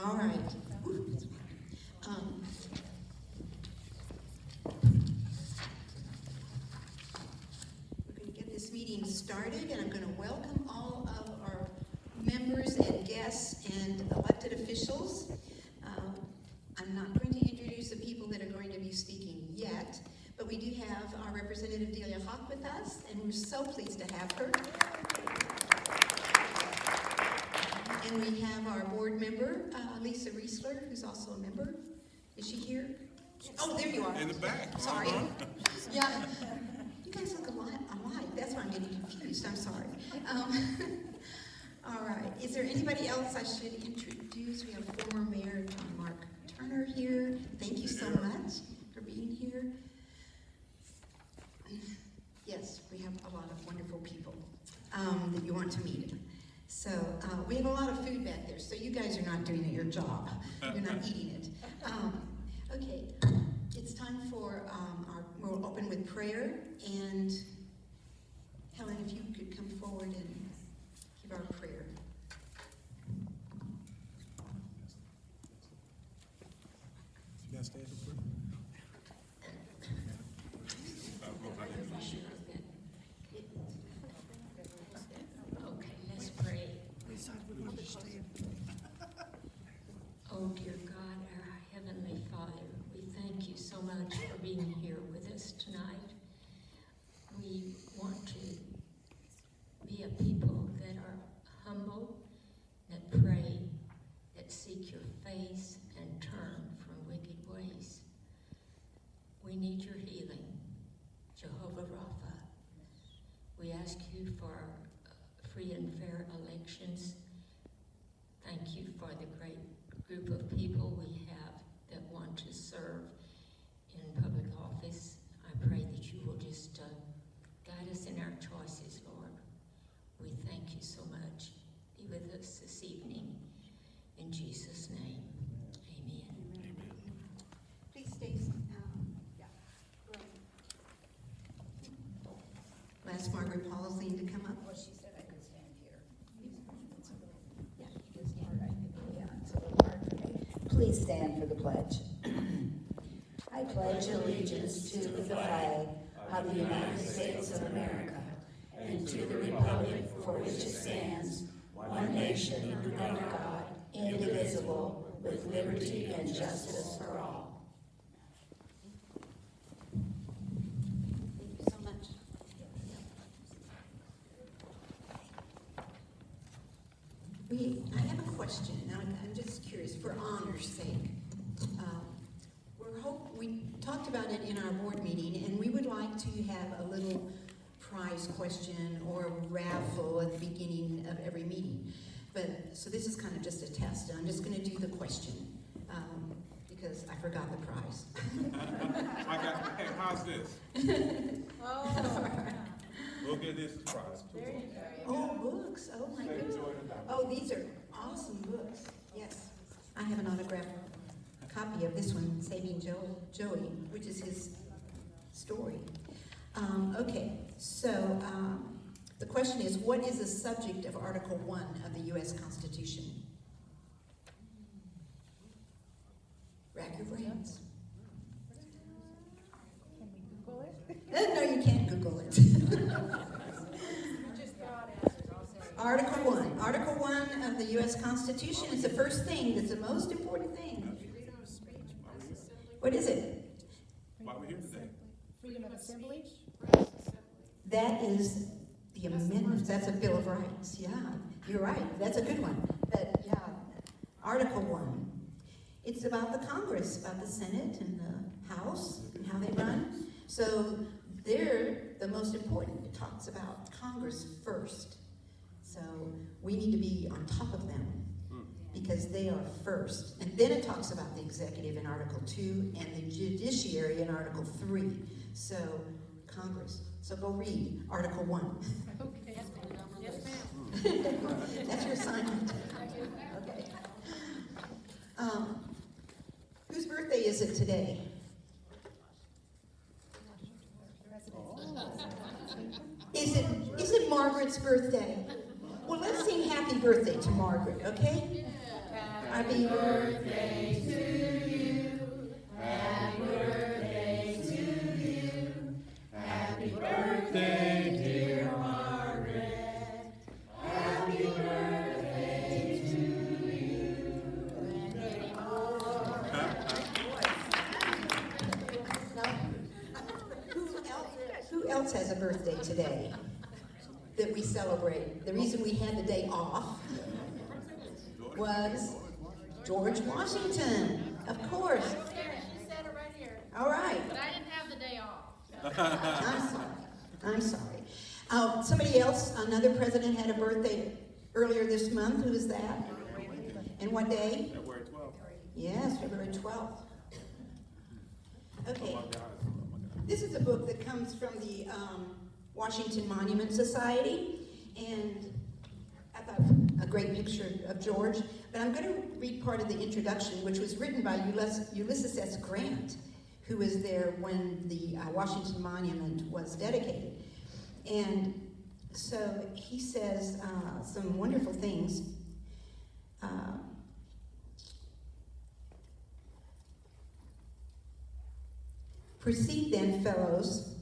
All right. We're going to get this meeting started, and I'm going to welcome all of our members and guests and elected officials. I'm not going to introduce the people that are going to be speaking yet, but we do have our representative Gayla with us, and we're so pleased to have her. And we have our board member, Lisa Riesler, who's also a member. Is she here? Oh, there you are. In the back. Sorry. Yeah. You guys look alike. That's why I'm getting confused. I'm sorry. All right. Is there anybody else I should introduce? We have former Mayor John Mark Turner here. Thank you so much for being here. Yes, we have a lot of wonderful people that you want to meet. So we have a lot of food back there, so you guys are not doing your job. You're not eating it. Okay, it's time for we'll open with prayer, and Helen, if you could come forward and give our prayer. You guys stand for prayer? Okay, let's pray. Oh, dear God, our Heavenly Father, we thank you so much for being here with us tonight. We want to be a people that are humble, that pray, that seek your face and turn from wicked ways. We need your healing, Jehovah Rapha. We ask you for free and fair elections. Thank you for the great group of people we have that want to serve in public office. I pray that you will just guide us in our choices, Lord. We thank you so much. Be with us this evening. In Jesus' name, amen. Please stay. We'll ask Margaret Paulson to come up. Well, she said I could stand here. Yeah. It's hard, I think. Yeah, it's a little hard for me. Please stand for the pledge. I pledge allegiance to the flag of the United States of America and to the republic for which it stands, one nation under God, indivisible, with liberty and justice for all. Thank you so much. I have a question. Now, I'm just curious, for honor's sake. We talked about it in our board meeting, and we would like to have a little prize question or raffle at the beginning of every meeting. So this is kind of just a test. I'm just going to do the question because I forgot the prize. Hey, how's this? Oh. We'll get this prize. There you go. Oh, books. Oh, my goodness. Oh, these are awesome books. Yes. I have an autographed copy of this one, Saving Joey, which is his story. Okay, so the question is, what is the subject of Article 1 of the U.S. Constitution? Rack your brains. Can we Google it? No, you can't Google it. Just God answers, I'll say. Article 1 of the U.S. Constitution is the first thing. That's the most important thing. What is it? Why are we here today? Freedom of assembly? That is the amendments. That's a Bill of Rights. Yeah, you're right. That's a good one. But yeah, Article 1. It's about the Congress, about the Senate and the House and how they run. So they're the most important. It talks about Congress first. So we need to be on top of them because they are first. And then it talks about the executive in Article 2 and the judiciary in Article 3. So Congress. So go read Article 1. Okay. Yes, ma'am. That's your assignment. Okay. Whose birthday is it today? Is it Margaret's birthday? Well, let's sing happy birthday to Margaret, okay? Happy birthday to you. Happy birthday to you. Happy birthday, dear Margaret. Happy birthday to you. Who else has a birthday today that we celebrate? The reason we had the day off was George Washington, of course. She said it right here. All right. But I didn't have the day off. I'm sorry. Somebody else, another president had a birthday earlier this month. Who is that? And what day? February 12th. Yes, February 12th. Okay. Oh my God. This is a book that comes from the Washington Monument Society, and I thought it was a great picture of George. But I'm going to read part of the introduction, which was written by Ulysses S. Grant, who was there when the Washington Monument was dedicated. And so he says some wonderful things. Proceed then, fellows,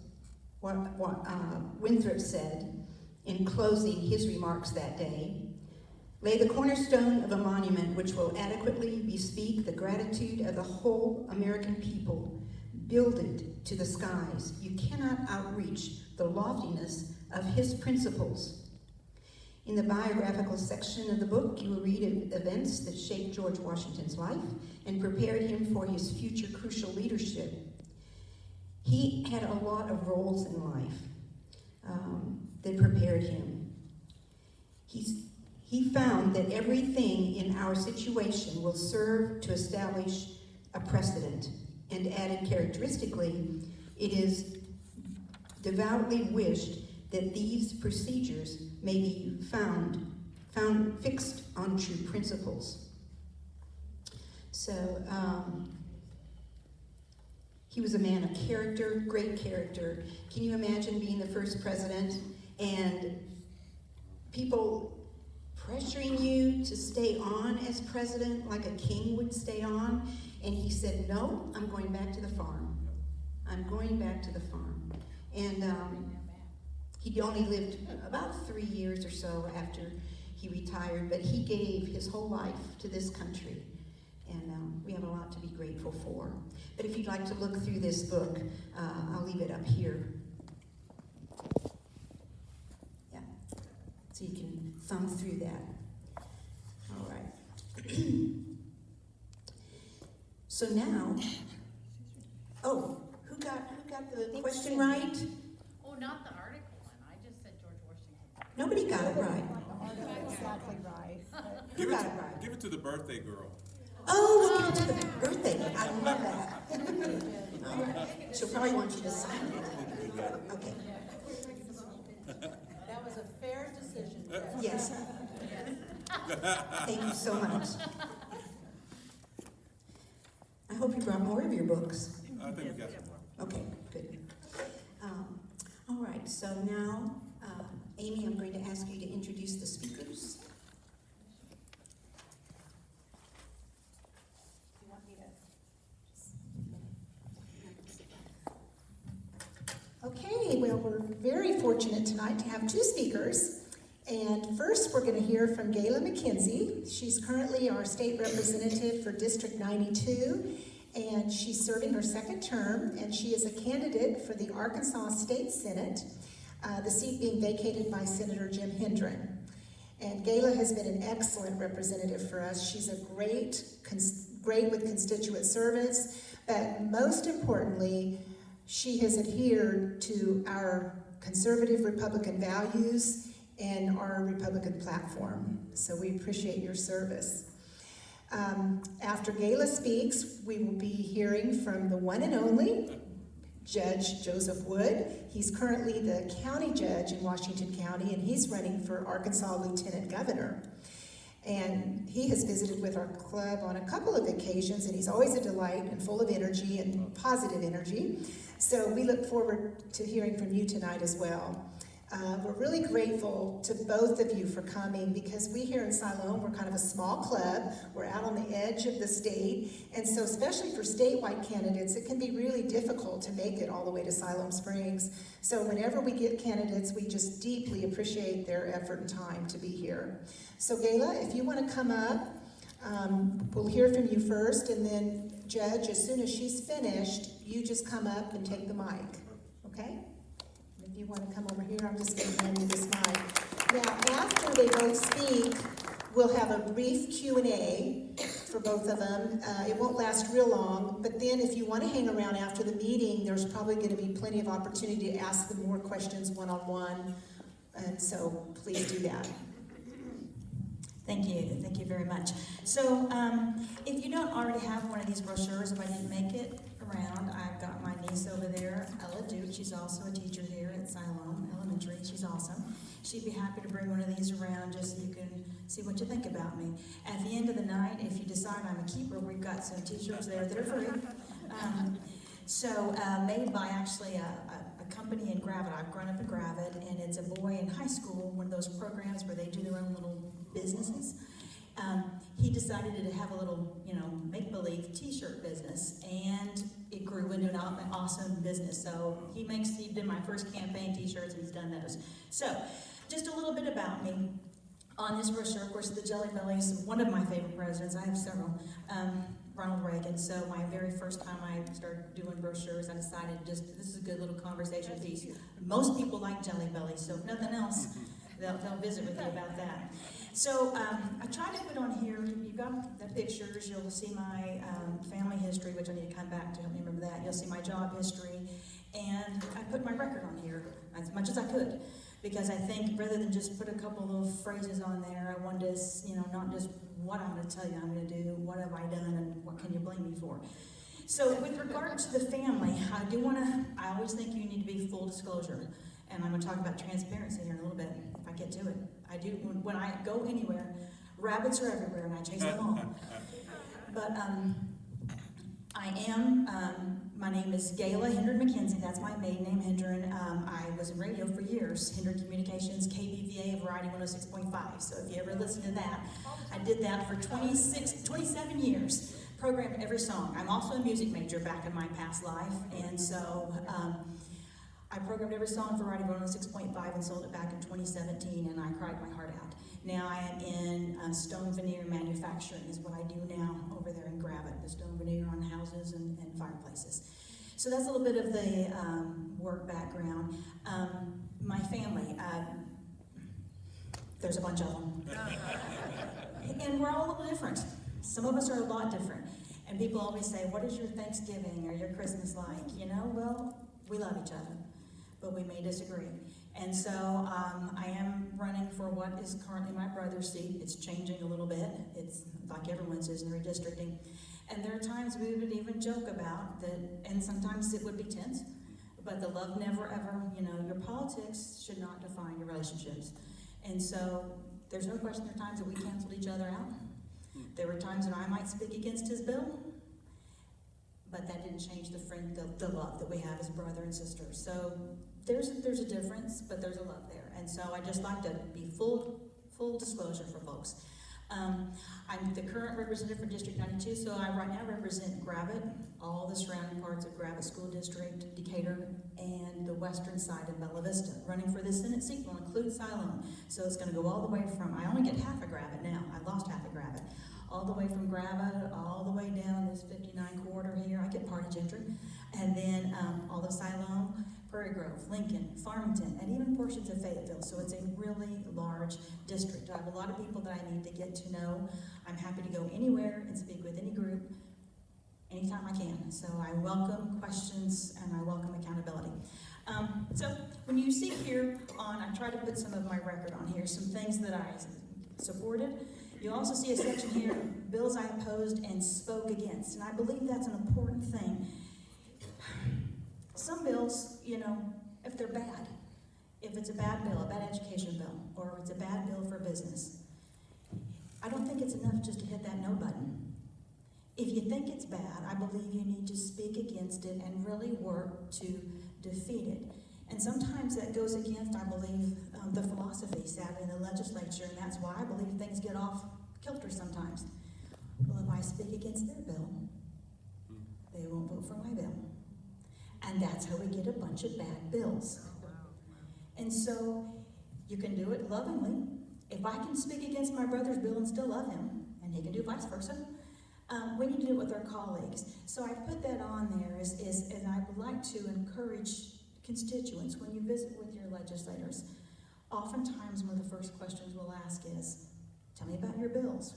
Winthrop said in closing his remarks that day. Lay the cornerstone of a monument which will adequately bespeak the gratitude of the whole American people. Build it to the skies. You cannot outreach the loftiness of his principles. In the biographical section of the book, you will read events that shaped George Washington's life and prepared him for his future crucial leadership. He had a lot of roles in life that prepared him. He found that everything in our situation will serve to establish a precedent, and added characteristically, it is devoutly wished that these procedures may be found fixed on true principles. So, he was a man of character, great character. Can you imagine being the first president and people pressuring you to stay on as president like a king would stay on? And he said, no, I'm going back to the farm. I'm going back to the farm. And he only lived about 3 years or so after he retired, but he gave his whole life to this country. And we have a lot to be grateful for. But if you'd like to look through this book, I'll leave it up here. Yeah, so you can thumb through that. All right. So now, who got the question right? Oh, not the article one. I just said George Washington. Nobody got it right. Exactly right. Who got it right? Give it to the birthday girl. Oh, we'll give it to the birthday. I love that. All right. She'll probably want you to sign it. Okay. That was a fair decision. Yes. Thank you so much. I hope you brought more of your books. I think we got some more. Okay, good. All right, so now, Amy, I'm going to ask you to introduce the speakers. You want me to? Okay, well, we're very fortunate tonight to have two speakers. And first, we're going to hear from Gayla McKenzie. She's currently our state representative for District 92, and she's serving her second term, and she is a candidate for the Arkansas State Senate, the seat being vacated by Senator Jim Hendren. And Gayla has been an excellent representative for us. She's a great with constituent service, but most importantly, she has adhered to our conservative Republican values and our Republican platform. So we appreciate your service. After Gayla speaks, we will be hearing from the one and only Judge Joseph Wood. He's currently the county judge in Washington County, and he's running for Arkansas Lieutenant Governor. And he has visited with our club on a couple of occasions, and he's always a delight and full of energy and positive energy. So we look forward to hearing from you tonight as well. We're really grateful to both of you for coming because we here in Siloam, we're kind of a small club. We're out on the edge of the state. And so especially for statewide candidates, it can be really difficult to make it all the way to Siloam-Springs. So whenever we get candidates, we just deeply appreciate their effort and time to be here. So Gayla, if you want to come up, we'll hear from you first, and then Judge, as soon as she's finished, you just come up and take the mic, okay? If you want to come over here, I'm just going to hand you this mic. Now, after they both speak, we'll have a brief Q&A for both of them. It won't last real long, but then if you want to hang around after the meeting, there's probably going to be plenty of opportunity to ask them more questions one-on-one, and so please do that. Thank you very much. So, if you don't already have one of these brochures, if I didn't make it around, I've got my niece over there, Ella Duke. She's also a teacher here at Siloam Elementary. She's awesome. She'd be happy to bring one of these around just so you can see what you think about me. At the end of the night, if you decide I'm a keeper, we've got some t-shirts there that are free. Made by actually a company in Gravette. I've grown up in Gravette, and it's a boy in high school, one of those programs where they do their own little businesses. He decided to have a little, make-believe t-shirt business, and it grew into an awesome business. So he did my first campaign t-shirts, and he's done those. So, just a little bit about me. On this brochure, of course, the Jelly Belly is one of my favorite presidents. I have several. Ronald Reagan. So my very first time I started doing brochures, I decided this is a good little conversation piece. Most people like Jelly Belly, so if nothing else, they'll visit with you about that. So I tried to put on here, you've got the pictures, you'll see my family history, which I need to come back to help me remember that. You'll see my job history, and I put my record on here as much as I could, because I think rather than just put a couple of phrases on there, I wanted to, not just what I'm going to tell you I'm going to do, what have I done, and what can you blame me for. So with regard to the family, I always think you need to be full disclosure. And I'm going to talk about transparency here in a little bit, if I get to it. I do, when I go anywhere, rabbits are everywhere, and I chase them all. But my name is Gayla McKenzie. That's my maiden name, Hendren. I was in radio for years, Hendren Communications, KBVA, Variety 106.5. So if you ever listen to that, I did that for 27 years. Programmed every song. I'm also a music major back in my past life, and so I programmed every song for Variety 106.5 and sold it back in 2017, and I cried my heart out. Now I am in stone veneer manufacturing is what I do now over there in Gravette, the stone veneer on houses and fireplaces. So that's a little bit of the work background. My family, there's a bunch of them. And we're all a little different. Some of us are a lot different. And people always say, what is your Thanksgiving or your Christmas like? Well, we love each other, but we may disagree. And so I am running for what is currently my brother's seat. It's changing a little bit. It's like everyone's is in redistricting. And there are times we would even joke about that, and sometimes it would be tense, but the love never ever, your politics should not define your relationships. And so there's no question there are times that we canceled each other out. There were times that I might speak against his bill, but that didn't change the love that we have as brother and sister. So there's a difference, but there's a love there. And so I just like to be full disclosure for folks. I'm the current representative for District 92, so I right now represent Gravette, all the surrounding parts of Gravette School District, Decatur, and the western side of Bella Vista. Running for the Senate seat will include Siloam, so it's going to go all the way from, I only get half of Gravette now, I lost half of Gravette, all the way from Gravette, all the way down this 59 corridor here, I get part of Gentry, and then all of Siloam, Prairie Grove, Lincoln, Farmington, and even portions of Fayetteville. So it's a really large district. I have a lot of people that I need to get to know. I'm happy to go anywhere and speak with any group anytime I can. So I welcome questions and I welcome accountability. So when you see here I try to put some of my record on here, some things that I supported. You also see a section here, bills I opposed and spoke against. And I believe that's an important thing. Some bills, if they're bad, if it's a bad bill, a bad education bill, or if it's a bad bill for business, I don't think it's enough just to hit that no button. If you think it's bad, I believe you need to speak against it and really work to defeat it. And sometimes that goes against, I believe, the philosophy, sadly, in the legislature, and that's why I believe things get off kilter sometimes. Well, if I speak against their bill, they won't vote for my bill. And that's how we get a bunch of bad bills. And so, you can do it lovingly. If I can speak against my brother's bill and still love him, and he can do vice versa, we need to do it with our colleagues. So I put that on there as I would like to encourage constituents, when you visit with your legislators, oftentimes one of the first questions we'll ask is, tell me about your bills.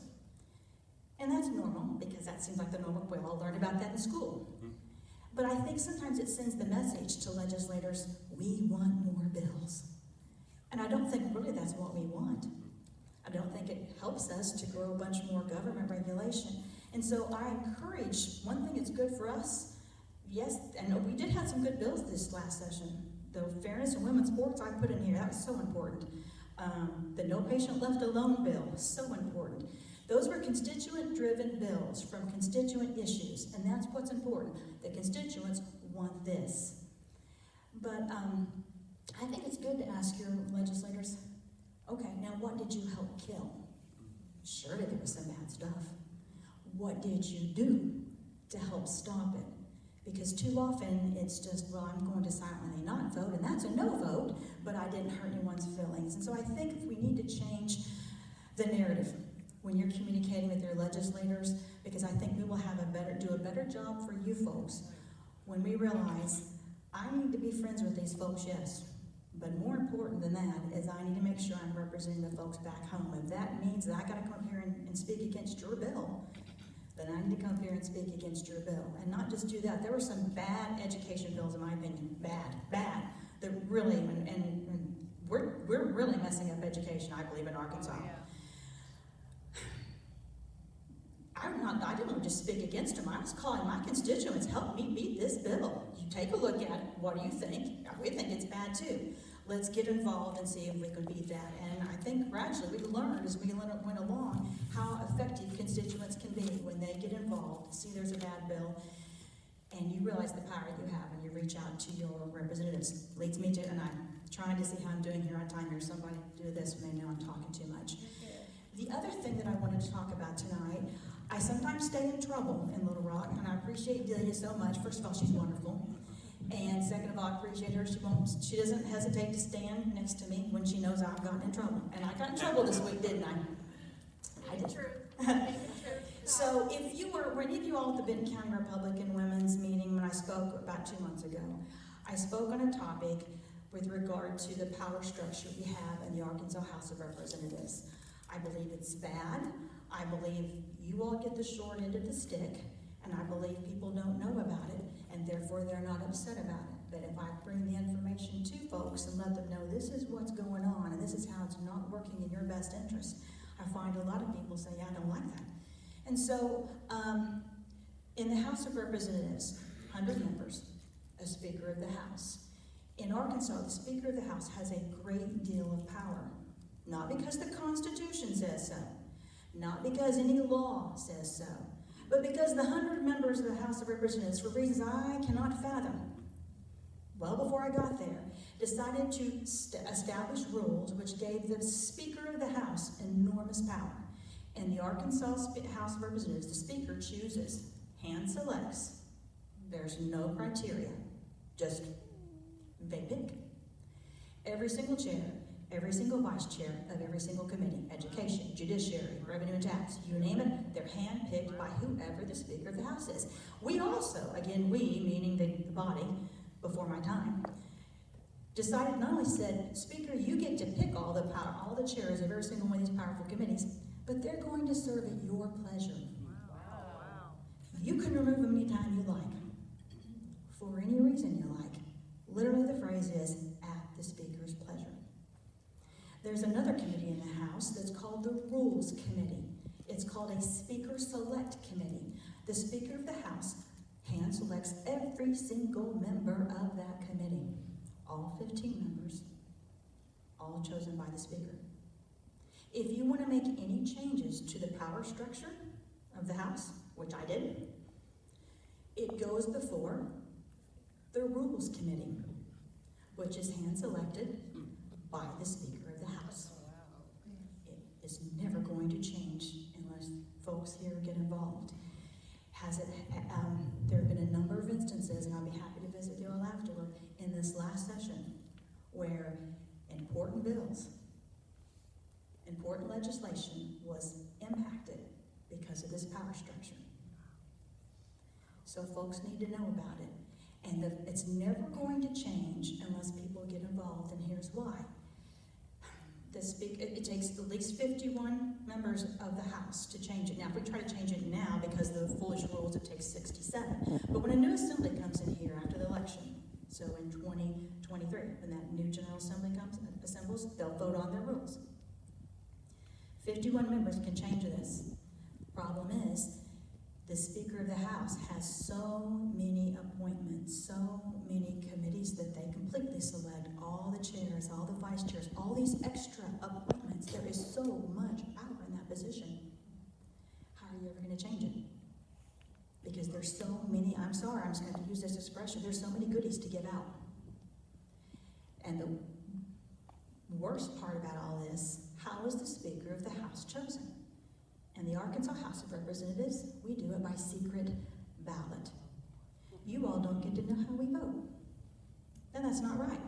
And that's normal, because that seems like the normal, we all learned about that in school. But I think sometimes it sends the message to legislators, we want more bills. And I don't think really that's what we want. I don't think it helps us to grow a bunch more government regulation. And so I encourage, one thing that's good for us, yes, and we did have some good bills this last session. The fairness in women's sports I put in here, that was so important. The no patient left alone bill, so important. Those were constituent-driven bills from constituent issues, and that's what's important. The constituents want this. But I think it's good to ask your legislators, okay, now what did you help kill? Surely there was some bad stuff. What did you do to help stop it? Because too often it's just, well, I'm going to silently not vote, and that's a no vote, but I didn't hurt anyone's feelings. And so I think we need to change the narrative when you're communicating with your legislators, because I think we will have do a better job for you folks when we realize I need to be friends with these folks, yes, but more important than that is I need to make sure I'm representing the folks back home. If that means that I got to come up here and speak against your bill, then I need to come up here and speak against your bill. And not just do that. There were some bad education bills, in my opinion, bad, that really, and we're really messing up education, I believe, in Arkansas. Oh, yeah. I didn't just speak against them. I was calling my constituents, help me beat this bill. You take a look at it. What do you think? We think it's bad too. Let's get involved and see if we can beat that. And I think gradually we learned as we went along how effective constituents can be when they get involved, see there's a bad bill, and you realize the power you have and you reach out to your representatives. Leads me to, and I'm trying to see how I'm doing here on time here. Somebody do this when they know I'm talking too much. The other thing that I wanted to talk about tonight, I sometimes stay in trouble in Little Rock, and I appreciate Delia so much. First of all, she's wonderful. And second of all, I appreciate her. She doesn't hesitate to stand next to me when she knows I've gotten in trouble. And I got in trouble this week, didn't I? I did. True. So if were any of you all at the Benton County Republican Women's meeting when I spoke about 2 months ago, I spoke on a topic with regard to the power structure we have in the Arkansas House of Representatives. I believe it's bad. I believe you all get the short end of the stick, and I believe people don't know about it, and therefore they're not upset about it. But if I bring the information to folks and let them know this is what's going on, and this is how it's not working in your best interest, I find a lot of people say, yeah, I don't like that. And so, in the House of Representatives, 100 members, a Speaker of the House. In Arkansas, the Speaker of the House has a great deal of power. Not because the Constitution says so, not because any law says so, but because the 100 members of the House of Representatives, for reasons I cannot fathom, well before I got there, decided to establish rules which gave the Speaker of the House enormous power. In the Arkansas House of Representatives, the Speaker chooses, hand selects. There's no criteria, just they pick. Every single chair, every single vice chair of every single committee, education, judiciary, revenue and tax, you name it, they're handpicked by whoever the Speaker of the House is. We also, again we, meaning the body, before my time, decided, not only said, Speaker, you get to pick all the power, all the chairs of every single one of these powerful committees, but they're going to serve at your pleasure. Wow. You can remove them anytime you like, for any reason you like. Literally the phrase is, at the Speaker's pleasure. There's another committee in the House that's called the Rules Committee. It's called a Speaker Select Committee. The Speaker of the House hand selects every single member of that committee. All 15 members, all chosen by the Speaker. If you want to make any changes to the power structure of the House, which I did, it goes before the Rules Committee, which which is hand-selected by the Speaker of the House. It is never going to change unless folks here get involved. There have been a number of instances, and I'll be happy to visit you all afterward, in this last session, where important bills, important legislation was impacted because of this power structure. So folks need to know about it. And it's never going to change unless people get involved, and here's why. It takes at least 51 members of the House to change it. Now, if we try to change it now because of the foolish rules, it takes 67. But when a new assembly comes in here after the election, so in 2023, when that new General Assembly assembles, they'll vote on their rules. 51 members can change this. Problem is, the Speaker of the House has so many appointments, so many committees that they completely select, all the chairs, all the vice chairs, all these extra appointments. There is so much power in that position. How are you ever going to change it? Because there's so many, I'm sorry, I'm just going to have to use this expression, there's so many goodies to give out. And the worst part about all this, how is the Speaker of the House chosen? In the Arkansas House of Representatives, we do it by secret ballot. You all don't get to know how we vote. And that's not right.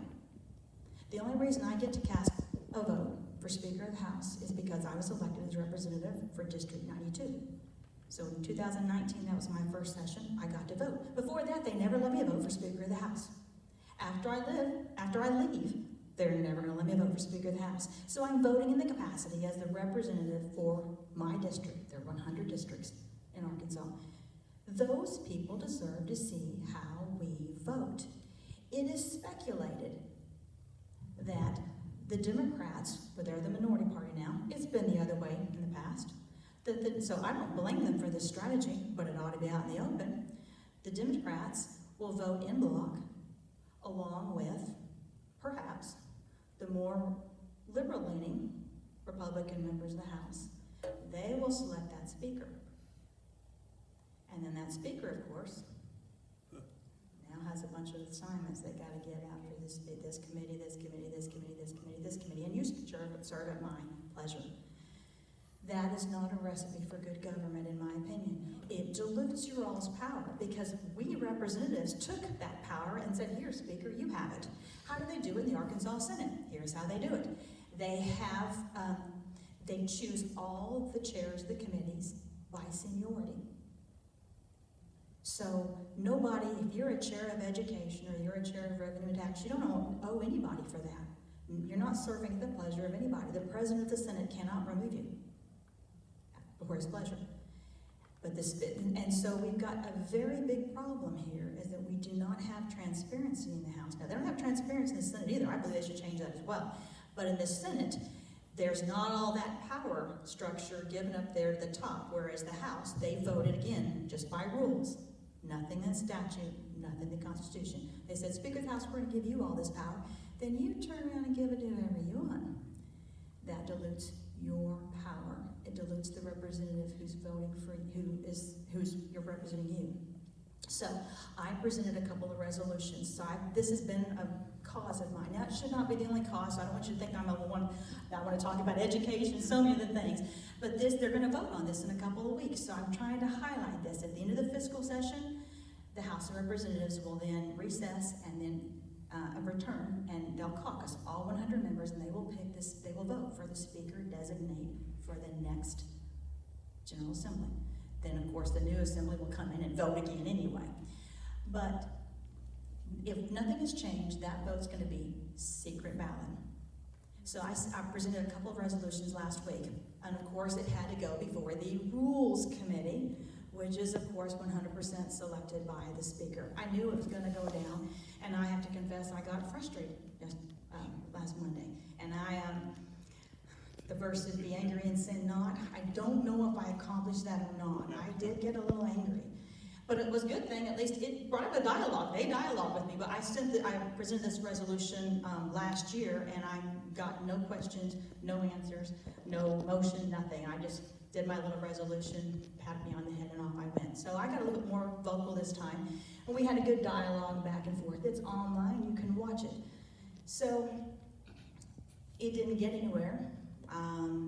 The only reason I get to cast a vote for Speaker of the House is because I was elected as representative for District 92. So in 2019, that was my first session, I got to vote. Before that, they never let me vote for Speaker of the House. After I leave, they're never going to let me vote for Speaker of the House. So I'm voting in the capacity as the representative for my district. There are 100 districts in Arkansas. Those people deserve to see how we vote. It is speculated that the Democrats, well, they're the minority party now, it's been the other way in the past. So I don't blame them for this strategy, but it ought to be out in the open. The Democrats will vote in bloc along with, perhaps, the more liberal-leaning Republican members of the House. They will select that speaker. And then that speaker, of course, now has a bunch of assignments they got to get after this committee, this committee, this committee, this committee, this committee, and you serve at my pleasure. That is not a recipe for good government, in my opinion. It dilutes your all's power because we representatives took that power and said, here, Speaker, you have it. How do they do it in the Arkansas Senate? Here's how they do it. They choose all of the chairs of the committees by seniority. So nobody, if you're a chair of education or you're a chair of revenue and tax, you don't owe anybody for that. You're not serving at the pleasure of anybody. The President of the Senate cannot remove you before his pleasure. And so we've got a very big problem here is that we do not have transparency in the House. Now, they don't have transparency in the Senate either. I believe they should change that as well. But in the Senate, there's not all that power structure given up there at the top, whereas the House, they voted again, just by rules. Nothing in statute, nothing in the Constitution. They said, Speaker of the House, we're going to give you all this power. Then you turn around and give it to whoever you want. That dilutes your power. It dilutes the representative who's voting for who's you're representing you. So I presented a couple of resolutions. So this has been a cause of mine. Now it should not be the only cause. So I don't want you to think I'm the one that I want to talk about education, so many other things. But they're going to vote on this in a couple of weeks. So I'm trying to highlight this. At the end of the fiscal session, the House of Representatives will then recess and then return, and they'll caucus all 100 members, and they will pick this. They will vote for the speaker designate for the next General Assembly. Then, of course, the new assembly will come in and vote again anyway. But if nothing has changed, that vote's going to be secret ballot. So I presented a couple of resolutions last week, and of course, it had to go before the Rules Committee, which is, of course, 100% selected by the speaker. I knew it was going to go down, and I have to confess I got frustrated last Monday. And the verse is, be angry and sin not. I don't know if I accomplished that or not. I did get a little angry. But it was a good thing, at least it brought up a dialogue. They dialogued with me, but I presented this resolution last year, and I got no questions, no answers, no motion, nothing. I just did my little resolution, patted me on the head, and off I went. So I got a little bit more vocal this time, and we had a good dialogue back and forth. It's online, you can watch it. So it didn't get anywhere.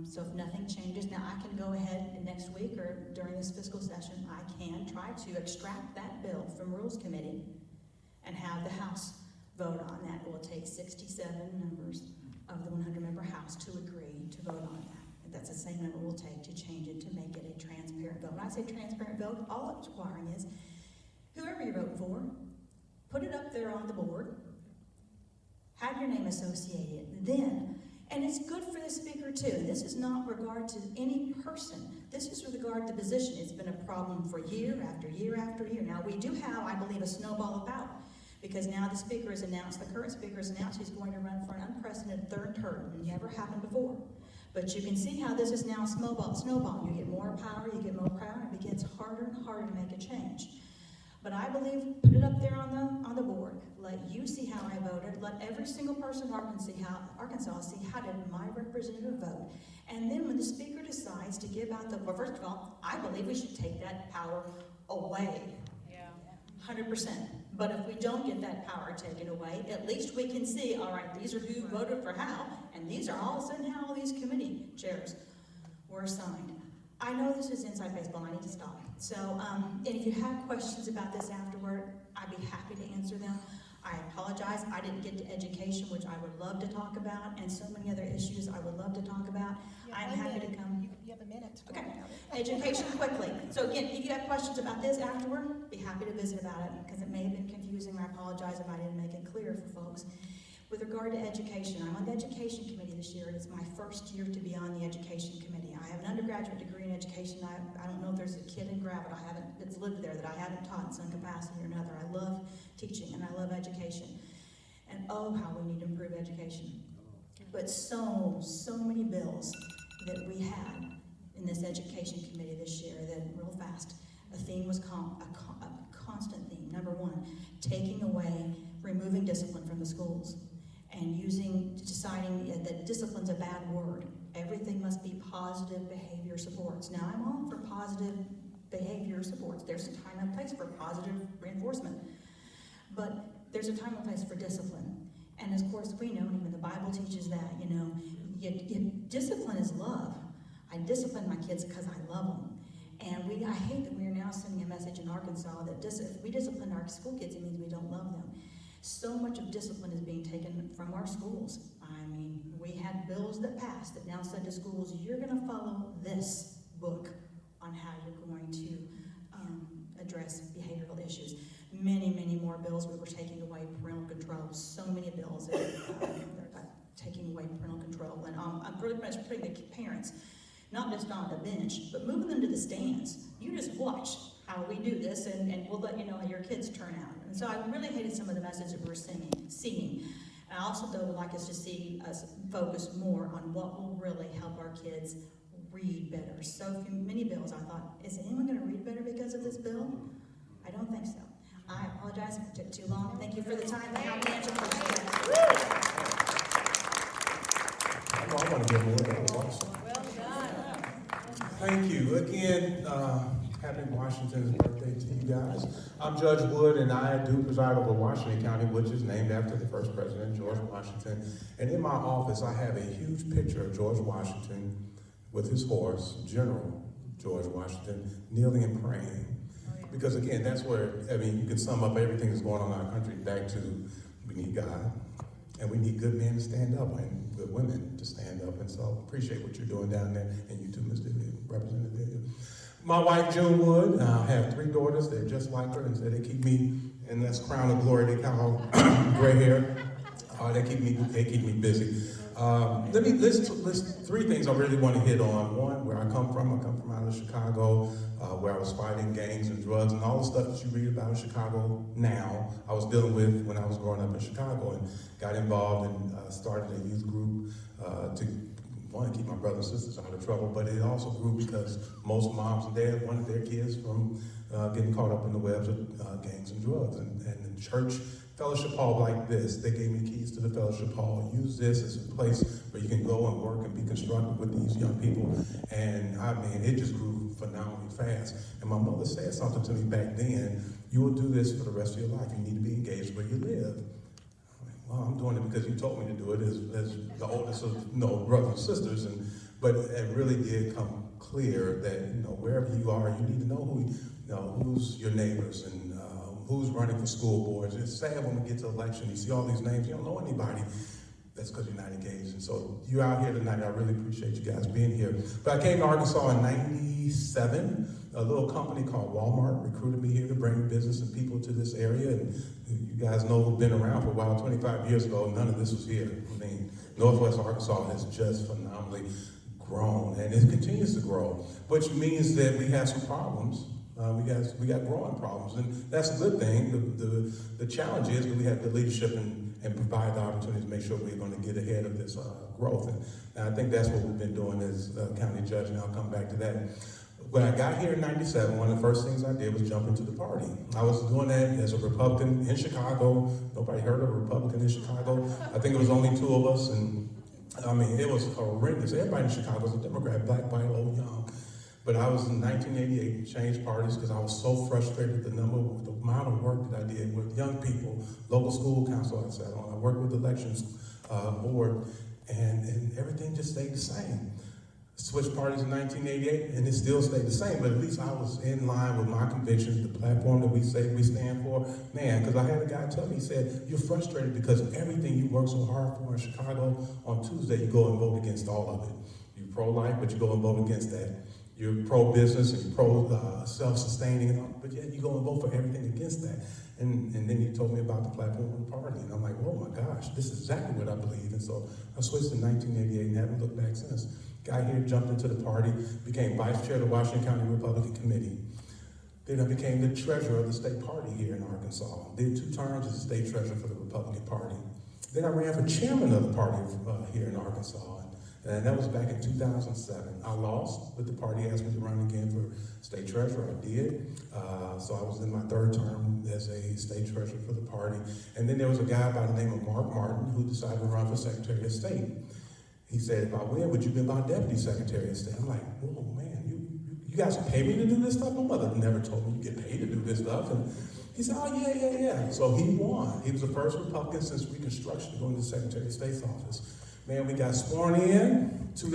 So if nothing changes, now I can go ahead and next week or during this fiscal session, I can try to extract that bill from Rules Committee and have the House vote on that. It will take 67 members of the 100-member House to agree to vote on that. And that's the same number it will take to change it, to make it a transparent vote. When I say transparent vote, all it's requiring is whoever you vote for, put it up there on the board, have your name associated. Then, and it's good for the speaker too. This is not regard to any person. This is with regard to position. It's been a problem for year after year after year. Now we do have, I believe, a snowball about, because now the speaker has announced, the current speaker has announced he's going to run for an unprecedented third term. It never happened before. But you can see how this is now snowball. You get more power, you get more power, and it begins harder and harder to make a change. But I believe, put it up there on the board. Let you see how I voted. Let every single person in Arkansas see how did my representative vote. And then when the speaker decides to give out well, first of all, I believe we should take that power away. Yeah. 100%. But if we don't get that power taken away, at least we can see, all right, these are who voted for how, and these are all of a sudden how all these committee chairs were assigned. I know this is inside baseball, I need to stop. So, and if you have questions about this afterward, I'd be happy to answer them. I apologize, I didn't get to education, which I would love to talk about, and so many other issues I would love to talk about. I'm happy to come. You have a minute to talk Okay, about it. education quickly. So again, if you have questions about this afterward, be happy to visit about it, because it may have been confusing. I apologize if I didn't make it clear for folks. With regard to education, I'm on the education committee this year, and it's my first year to be on the education committee. I have an undergraduate degree in education. I don't know if there's a kid in Gravette that's lived there that I haven't taught in some capacity or another. I love teaching and I love education. And oh, how we need to improve education. But so many bills that we had in this education committee this year that, real fast, a theme was a constant theme. Number one, taking away, removing discipline from the schools, and deciding that discipline's a bad word. Everything must be positive behavior supports. Now, I'm all for positive behavior supports. There's a time and place for positive reinforcement. But there's a time and place for discipline. And of course, we know, and even the Bible teaches that, discipline is love. I discipline my kids because I love them. And I hate that we are now sending a message in Arkansas that if we discipline our school kids, it means we don't love them. So much of discipline is being taken from our schools. I mean, we had bills that passed that now said to schools, you're going to follow this book on how you're going to address behavioral issues. Many more bills. We were taking away parental control. So many bills that taking away parental control. And I'm pretty much putting the parents, not just on the bench, but moving them to the stands. You just watch how we do this, and we'll let you know how your kids turn out. And so I really hated some of the messages that we're seeing. And I also, though, would like us to see us focus more on what will really help our kids read better. So many bills, I thought, is anyone going to read better because of this bill? I don't think so. I apologize if it took too long. Thank you for the time. I answer questions. I want to get more. That was awesome. Well done. Thank you. Again, happy Washington's birthday to you guys. I'm Judge Wood, and I do preside over Washington County, which is named after the first president, George Washington. And in my office, I have a huge picture of George Washington with his horse, General George Washington, kneeling and praying. Because again, that's where, you can sum up everything that's going on in our country back to we need God, and we need good men to stand up and good women to stand up. And so appreciate what you're doing down there, and you too, Mr. Representative Vivian. My wife, June Wood, I have 3 daughters. They're just like her, and so they keep me in this crown of glory they call gray hair. They keep me busy. Let me list 3 things I really want to hit on. One, where I come from. I come from out of Chicago, where I was fighting gangs and drugs and all the stuff that you read about in Chicago now, I was dealing with when I was growing up in Chicago, and got involved and started a youth group to keep my brothers and sisters out of trouble, but it also grew because most moms and dads wanted their kids from getting caught up in the webs of gangs and drugs. And the church fellowship hall like this, they gave me keys to the fellowship hall. Use this as a place where you can go and work and be constructive with these young people. And it just grew phenomenally fast. And my mother said something to me back then, you will do this for the rest of your life. You need to be engaged where you live. I'm doing it because you told me to do it as the oldest of brothers and sisters. But it really did come clear that, wherever you are, you need to know who's your neighbors and who's running for school boards. It's sad when we get to election, you see all these names, you don't know anybody. That's because you're not engaged. And so you're out here tonight. I really appreciate you guys being here. But I came to Arkansas in '97. A little company called Walmart recruited me here to bring business and people to this area. And you guys know who've been around for a while. 25 years ago, none of this was here. I mean, Northwest Arkansas has just phenomenally grown, and it continues to grow, which means that we have some problems. We got growing problems, and that's a good thing. The challenge is that we have the leadership and provide the opportunity to make sure we're going to get ahead of this growth. And I think that's what we've been doing as county judge, and I'll come back to that. When I got here in '97, one of the first things I did was jump into the party. I was doing that as a Republican in Chicago. Nobody heard of a Republican in Chicago. I think it was only 2 of us, and I mean, it was horrendous. Everybody in Chicago was a Democrat, black, white, old, young. But I was in 1988, changed parties because I was so frustrated with the amount of work that I did with young people, local school council I sat on. I worked with the elections board, and everything just stayed the same. Switched parties in 1988, and it still stayed the same, but at least I was in line with my convictions, the platform that we say we stand for. Man, because I had a guy tell me, he said, you're frustrated because everything you work so hard for in Chicago, on Tuesday, you go and vote against all of it. You're pro-life, but you go and vote against that. You're pro-business and you're pro-self-sustaining, and all, but yet you go and vote for everything against that. And then he told me about the platform of the party, and I'm like, oh my gosh, this is exactly what I believe. And so I switched in 1988 and haven't looked back since. Got here, jumped into the party, became vice chair of the Washington County Republican Committee. Then I became the treasurer of the state party here in Arkansas. Did 2 terms as state treasurer for the Republican Party. Then I ran for chairman of the party here in Arkansas. And that was back in 2007. I lost, but the party asked me to run again for state treasurer. I did. So I was in my 3rd term as a state treasurer for the party. And then there was a guy by the name of Mark Martin who decided to run for Secretary of State. He said, if I win, would you be my deputy secretary of state? I'm like, whoa, man, you guys pay me to do this stuff? My mother never told me you get paid to do this stuff. And he said, oh, yeah. So he won. He was the first Republican since Reconstruction to go into the Secretary of State's office. Man, we got sworn in. 2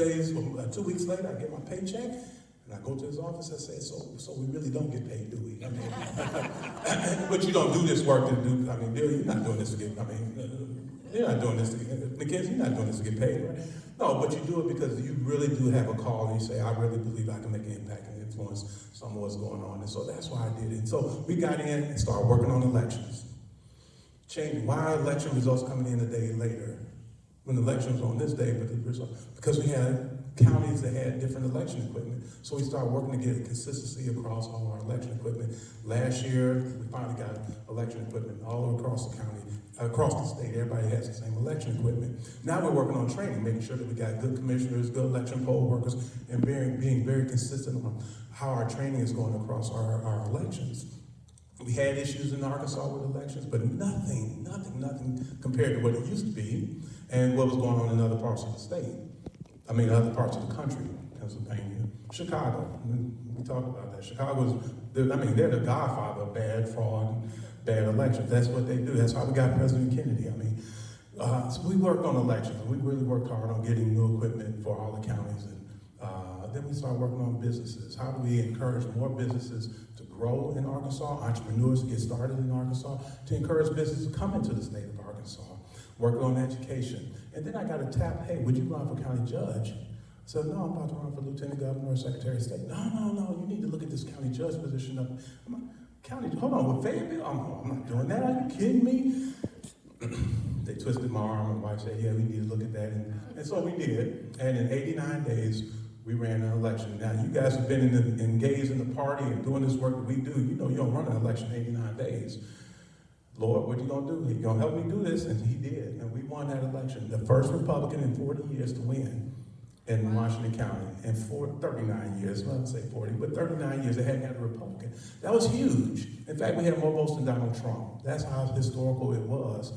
weeks later, I get my paycheck, and I go to his office. I say, so we really don't get paid, do we? I mean, but you don't do this work to do. I mean, Bill, you're not doing this to get. I mean, you're not doing this to get. McKenzie, you're not doing this to get paid, right? No, but you do it because you really do have a call, and you say, I really believe I can make an impact and influence some of what's going on, and so that's why I did it. So we got in and started working on elections, changing why are election results coming in a day later. When the election was on this day, but the result, because we had counties that had different election equipment. So we started working to get consistency across all our election equipment. Last year, we finally got election equipment all across the county, across the state. Everybody has the same election equipment. Now we're working on training, making sure that we got good commissioners, good election poll workers, and being very consistent on how our training is going across our elections. We had issues in Arkansas with elections, but nothing compared to what it used to be and what was going on in other parts of the state. I mean, other parts of the country, Pennsylvania, Chicago. We talked about that. They're the godfather of bad fraud and bad elections. That's what they do. That's how we got President Kennedy. I mean, so we worked on elections. We really worked hard on getting new equipment for all the counties. And then we started working on businesses. How do we encourage more businesses to grow in Arkansas, entrepreneurs to get started in Arkansas, to encourage businesses to come into the state of Arkansas, working on education. And then I got a tap, hey, would you run for county judge? I said, no, I'm about to run for lieutenant governor or secretary of state. No, you need to look at this county judge position up. Hold on, with Fayetteville? I'm not doing that, are you kidding me? They twisted my arm, and my wife said, yeah, we need to look at that. And so we did, and in 89 days, we ran an election. Now, you guys have been engaged in the party and doing this work that we do. You know you don't run an election in 89 days. Lord, what are you going to do? You're going to help me do this? And he did. And we won that election. The first Republican in 40 years to win in Washington County. And for 39 years, well, I'd say 40, but 39 years they hadn't had a Republican. That was huge. In fact, we had more votes than Donald Trump. That's how historical it was.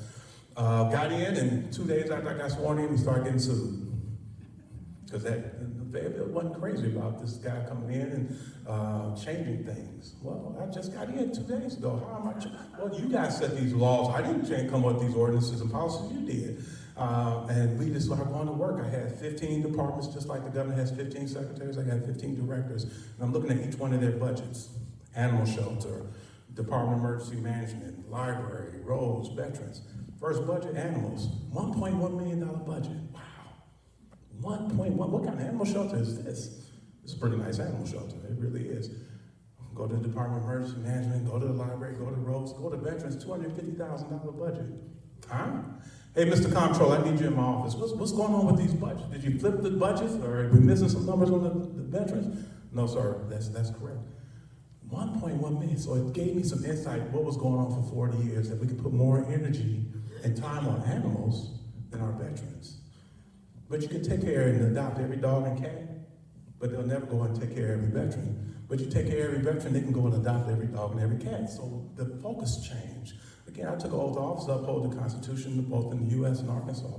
Got in, and 2 days after I got sworn in, we started getting sued. Because the Fayetteville wasn't crazy about this guy coming in and changing things. Well, I just got in 2 days ago. How am I? Well, you guys set these laws. I didn't come up with these ordinances and policies. You did. And we just started going to work. I had 15 departments, just like the governor has 15 secretaries. I got 15 directors. And I'm looking at each one of their budgets. Animal shelter, Department of Emergency Management, library, roads, veterans. First budget, animals, $1.1 million budget. Wow. 1.1, what kind of animal shelter is this? It's a pretty nice animal shelter, it really is. Go to the Department of Emergency Management, go to the library, go to roads, go to veterans, $250,000 budget. Huh? Hey, Mr. Comptroller, I need you in my office. What's going on with these budgets? Did you flip the budgets, or are we missing some numbers on the veterans? No, sir, that's correct. 1.1 million, so it gave me some insight what was going on for 40 years, that we could put more energy and time on animals than our veterans. But you can take care and adopt every dog and cat, but they'll never go and take care of every veteran. But you take care of every veteran, they can go and adopt every dog and every cat. So the focus changed. Again, I took an oath of office to uphold the Constitution, both in the U.S. and Arkansas.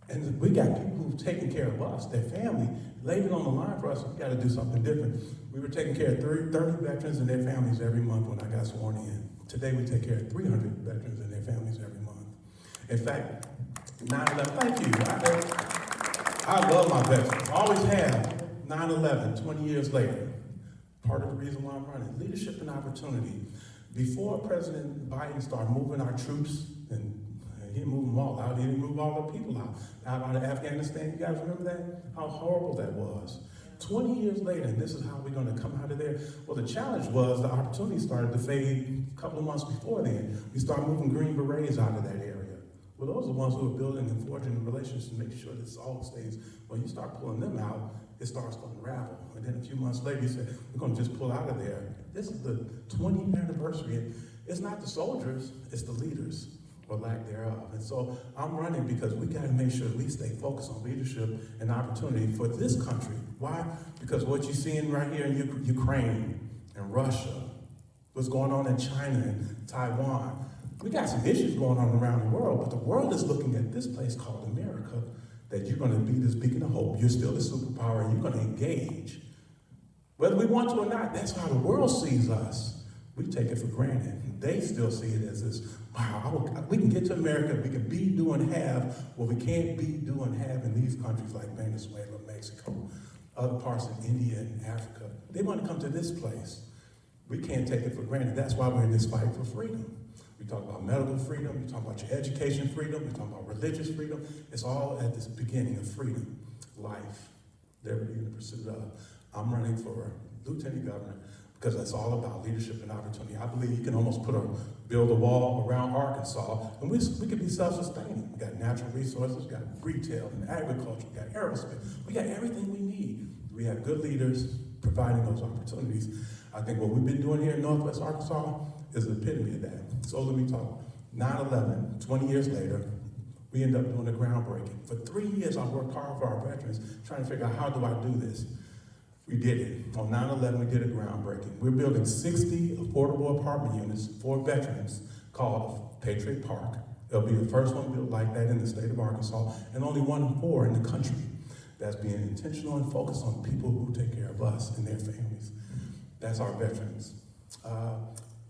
And we got people who've taken care of us, their family, laid it on the line for us. We got to do something different. We were taking care of 30 veterans and their families every month when I got sworn in. Today, we take care of 300 veterans and their families every month. In fact, 9/11, thank you. I love my veterans. Always have. 9/11, 20 years later. Part of the reason why I'm running. Leadership and opportunity. Before President Biden started moving our troops, and he didn't move them all out, he didn't move all the people out of Afghanistan. You guys remember that? How horrible that was. 20 years later, and this is how we're going to come out of there. Well, the challenge was the opportunity started to fade a couple of months before then. We started moving Green Berets out of that area. Well, those are the ones who are building and forging relationships to make sure this all stays. When you start pulling them out, it starts to unravel. And then a few months later, you say, we're going to just pull out of there. This is the 20th anniversary. It's not the soldiers, it's the leaders, or lack thereof. And so I'm running because we got to make sure we stay focused on leadership and opportunity for this country. Why? Because what you're seeing right here in Ukraine and Russia, what's going on in China and Taiwan, we got some issues going on around the world, but the world is looking at this place called America, that you're going to be this beacon of hope. You're still the superpower, and you're going to engage. Whether we want to or not, that's how the world sees us. We take it for granted. They still see it as this, wow, we can get to America, we can be, do, and have what we can't be, do, and have in these countries like Venezuela, Mexico, other parts of India and Africa. They want to come to this place. We can't take it for granted. That's why we're in this fight for freedom. We talk about medical freedom, we talk about your education freedom, we talk about religious freedom. It's all at this beginning of freedom, life, liberty in the pursuit of. I'm running for lieutenant governor because it's all about leadership and opportunity. I believe you can almost build a wall around Arkansas, and we can be self-sustaining. We got natural resources, we got retail and agriculture, we got aerospace. We got everything we need. We have good leaders providing those opportunities. I think what we've been doing here in Northwest Arkansas is the epitome of that. So let me talk. 9/11, 20 years later, we end up doing the groundbreaking. For 3 years, I worked hard for our veterans, trying to figure out how do I do this. We did it. On 9/11, we did a groundbreaking. We're building 60 affordable apartment units for veterans called Patriot Park. It'll be the first one built like that in the state of Arkansas, and only 1 in 4 in the country. That's being intentional and focused on people who take care of us and their families. That's our veterans.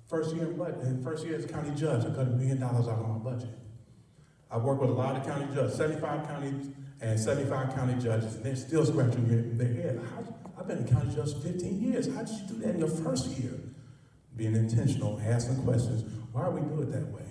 First year as a county judge, I cut $1 million out of my budget. I work with a lot of county judges, 75 counties and 75 county judges, and they're still scratching their head. I've been a county judge for 15 years. How did you do that in your first year? Being intentional, asking questions. Why do we do it that way?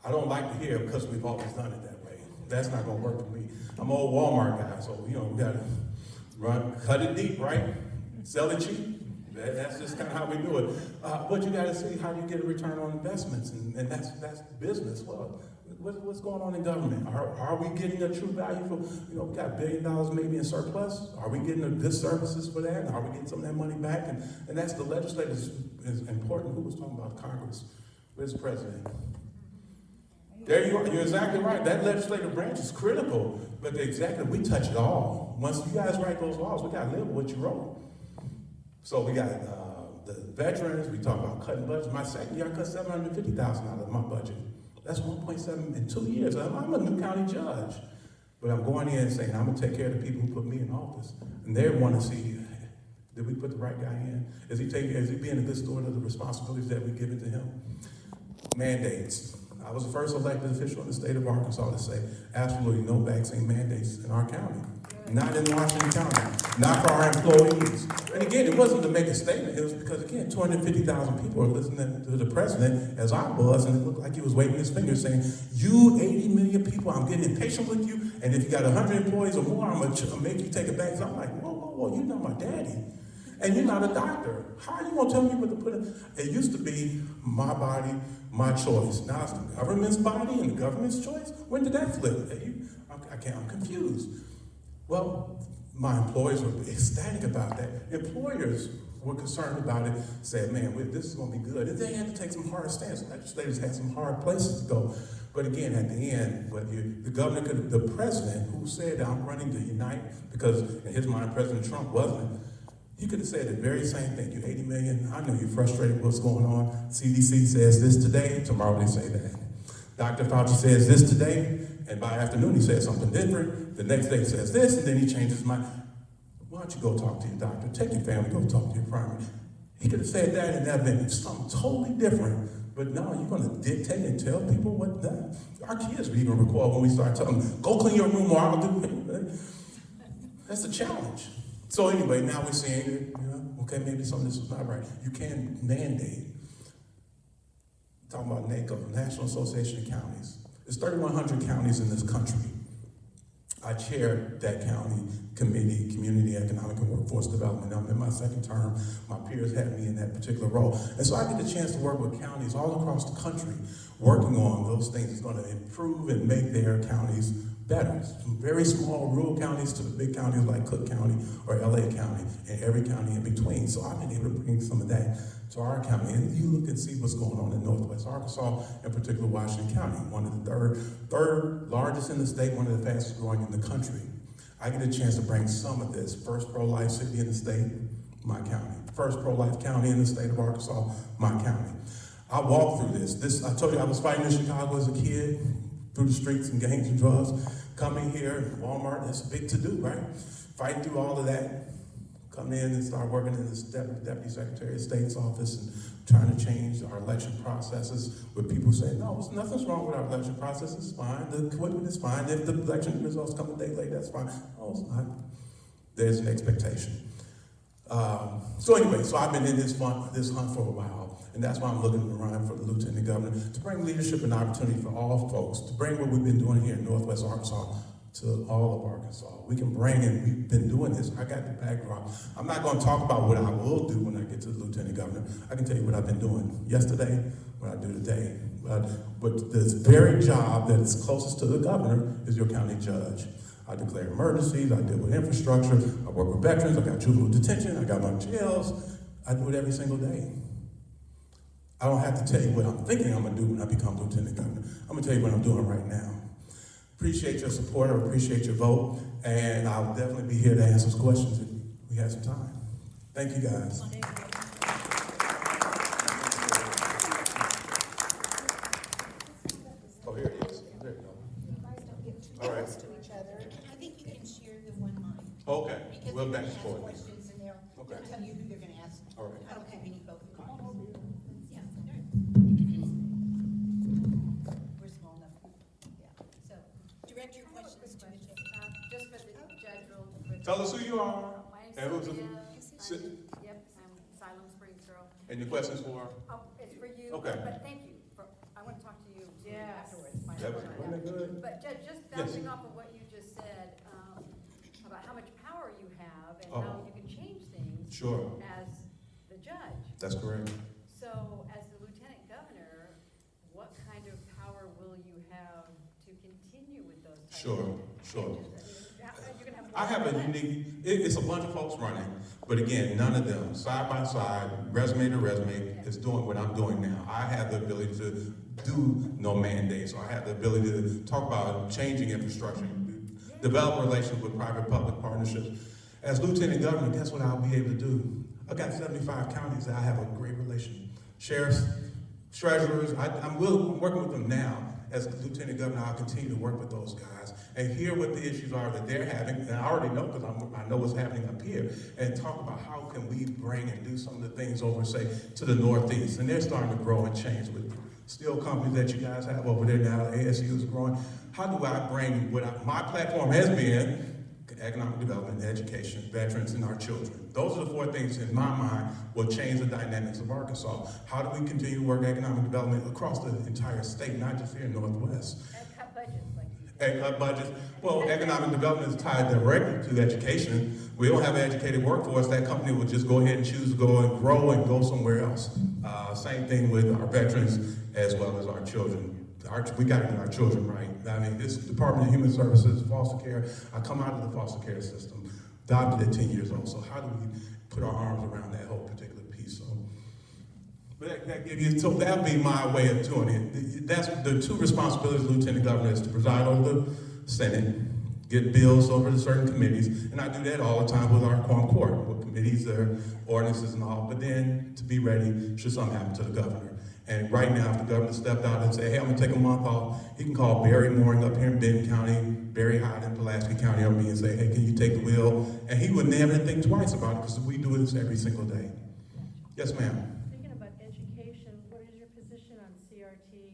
I don't like to hear because we've always done it that way. That's not going to work for me. I'm an old Walmart guy, so we got to cut it deep, right? Sell it cheap. That's just kind of how we do it. But you got to see how you get a return on investments, and that's business. Well, what's going on in government? Are we getting a true value for, we got $1 billion maybe in surplus? Are we getting good services for that? Are we getting some of that money back? And that's the legislators is important. Who was talking about Congress? Where's the president? There you are. You're exactly right. That legislative branch is critical, but we touch it all. Once you guys write those laws, we got to live with what you wrote. So we got the veterans. We talk about cutting budgets. My second year, I cut $750,000 out of my budget. That's 1.7 in 2 years. I'm a new county judge. But I'm going in saying, I'm gonna take care of the people who put me in office. And they want to see, did we put the right guy in? Is he being a good steward of the responsibilities that we given to him? Mandates. I was the first elected official in the state of Arkansas to say absolutely no vaccine mandates in our county. Not in Washington County, not for our employees. And again, it wasn't to make a statement, it was because, again, 250,000 people are listening to the president as I was, and it looked like he was waving his finger saying, you 80 million people, I'm getting impatient with you, and if you got 100 employees or more, I'm gonna make you take it back. So I'm like, whoa, you're not my daddy. And you're not a doctor. How are you gonna tell me what to put in? It used to be my body, my choice. Now it's the government's body and the government's choice? When did that flip? I'm confused. Well, my employees were ecstatic about that. Employers were concerned about it, said, man, this is gonna be good. And they had to take some hard stances. Legislators had some hard places to go. But again, at the end, the governor the president who said, I'm running to unite, because in his mind, President Trump wasn't, he could have said the very same thing. You 80 million, I know you're frustrated with what's going on. CDC says this today, tomorrow they say that. Dr. Fauci says this today, and by afternoon he says something different. The next day he says this, and then he changes his mind. Why don't you go talk to your doctor? Take your family, go talk to your primary. He could have said that, and that would have been something totally different. But no, you're going to dictate and tell people what that. Our kids would even recall when we started telling them, go clean your room or I'll do it. That's a challenge. So anyway, now we're seeing it, okay, maybe some of this was not right. You can mandate. Talking about NACO, National Association of Counties. There's 3,100 counties in this country. I chair that county committee, Community Economic and Workforce Development. I'm in my second term. My peers had me in that particular role. And so I get the chance to work with counties all across the country, working on those things that's going to improve and make their counties better. From very small rural counties to the big counties like Cook County or LA County and every county in between. So I've been able to bring some of that to our county. And you look and see what's going on in Northwest Arkansas, in particular Washington County, one of the third largest in the state, one of the fastest growing in the country. I get a chance to bring some of this. First pro-life city in the state, my county. First pro-life county in the state of Arkansas, my county. I walked through this. I told you I was fighting in Chicago as a kid, through the streets and gangs and drugs. Coming here, Walmart, that's a big to-do, right? Fighting through all of that. Come in and start working in this Deputy Secretary of State's office and trying to change our election processes with people saying, no, nothing's wrong with our election process, it's fine. The equipment is fine. If the election results come a day late, that's fine. No, it's not. There's an expectation. So anyway, so I've been in this hunt for a while, and that's why I'm looking to run for the Lieutenant Governor, to bring leadership and opportunity for all folks, to bring what we've been doing here in Northwest Arkansas to all of Arkansas. We can bring it, we've been doing this. I got the background. I'm not going to talk about what I will do when I get to the Lieutenant Governor. I can tell you what I've been doing yesterday, what I do today. But this very job that is closest to the governor is your county judge. I declare emergencies, I deal with infrastructure, I work with veterans, I got juvenile detention, I got my jails. I do it every single day. I don't have to tell you what I'm thinking I'm going to do when I become Lieutenant Governor. I'm going to tell you what I'm doing right now. Appreciate your support, I appreciate your vote, and I'll definitely be here to answer some questions if we have some time. Thank you, guys. Oh, here it is. There you go. You guys don't get too All right. close to each other. I think you can share the one mic. Okay, Because we'll they're back gonna and ask forth. questions and they'll tell you who they're gonna ask. All right. I don't think we need both mics. Yeah. We're small enough. Yeah. So, direct your questions to each other. Just for the judge rule. Tell us who you are. My And who's name's the- Sylvia. Yep, I'm Siloam-Springs girl. And your questions for? Oh, it's for you. Okay. But thank you. I want to talk to you afterwards. Wasn't that good? But Judge, just bouncing off of what you just said, about how much power you have and how you can change things Sure. as the judge. That's correct. So as the lieutenant governor, what kind of power will you have to continue with those types Sure, of sure. changes? You're gonna have I have a unique, it's a bunch of folks running, but again, none of them, side by side, resume to resume, is doing what I'm doing now. I have the ability to do no mandates, or I have the ability to talk about changing infrastructure, develop relations with private-public partnerships. As Lieutenant Governor, guess what I'll be able to do? I've got 75 counties that I have a great relation. Sheriffs, treasurers, I'm working with them now. as Lieutenant Governor, I'll continue to work with those guys and hear what the issues are that they're having, and I already know because I know what's happening up here, and talk about how can we bring and do some of the things over, say, to the Northeast. And they're starting to grow and change with steel companies that you guys have over there now. ASU is growing. How do I bring what my platform has been, economic development, education, veterans, and our children? Those are the four things in my mind will change the dynamics of Arkansas. How do we continue to work economic development across the entire state, not just here in Northwest? And cut budgets, like you said. And cut budgets. Well, economic development is tied directly to education. We don't have an educated workforce. That company will just go ahead and choose to go and grow and go somewhere else. Same thing with our veterans as well as our children. We got to get our children right. I mean, this Department of Human Services, foster care, I come out of the foster care system, adopted at 10 years old. So how do we put our arms around that whole particular piece? So that'd be my way of doing it. That's the two responsibilities of Lieutenant Governor is to preside over the Senate, get bills over to certain committees, and I do that all the time with our quorum court, with committees, their ordinances and all, but then to be ready should something happen to the governor. And right now, if the governor stepped out and said, hey, I'm gonna take a month off, he can call Barry Mooring up here in Benton County, Barry Hyde in Pulaski County on me and say, hey, can you take the wheel? And he would never think twice about it because we do this every single day. Yes, ma'am. Thinking about education, what is your position on CRT,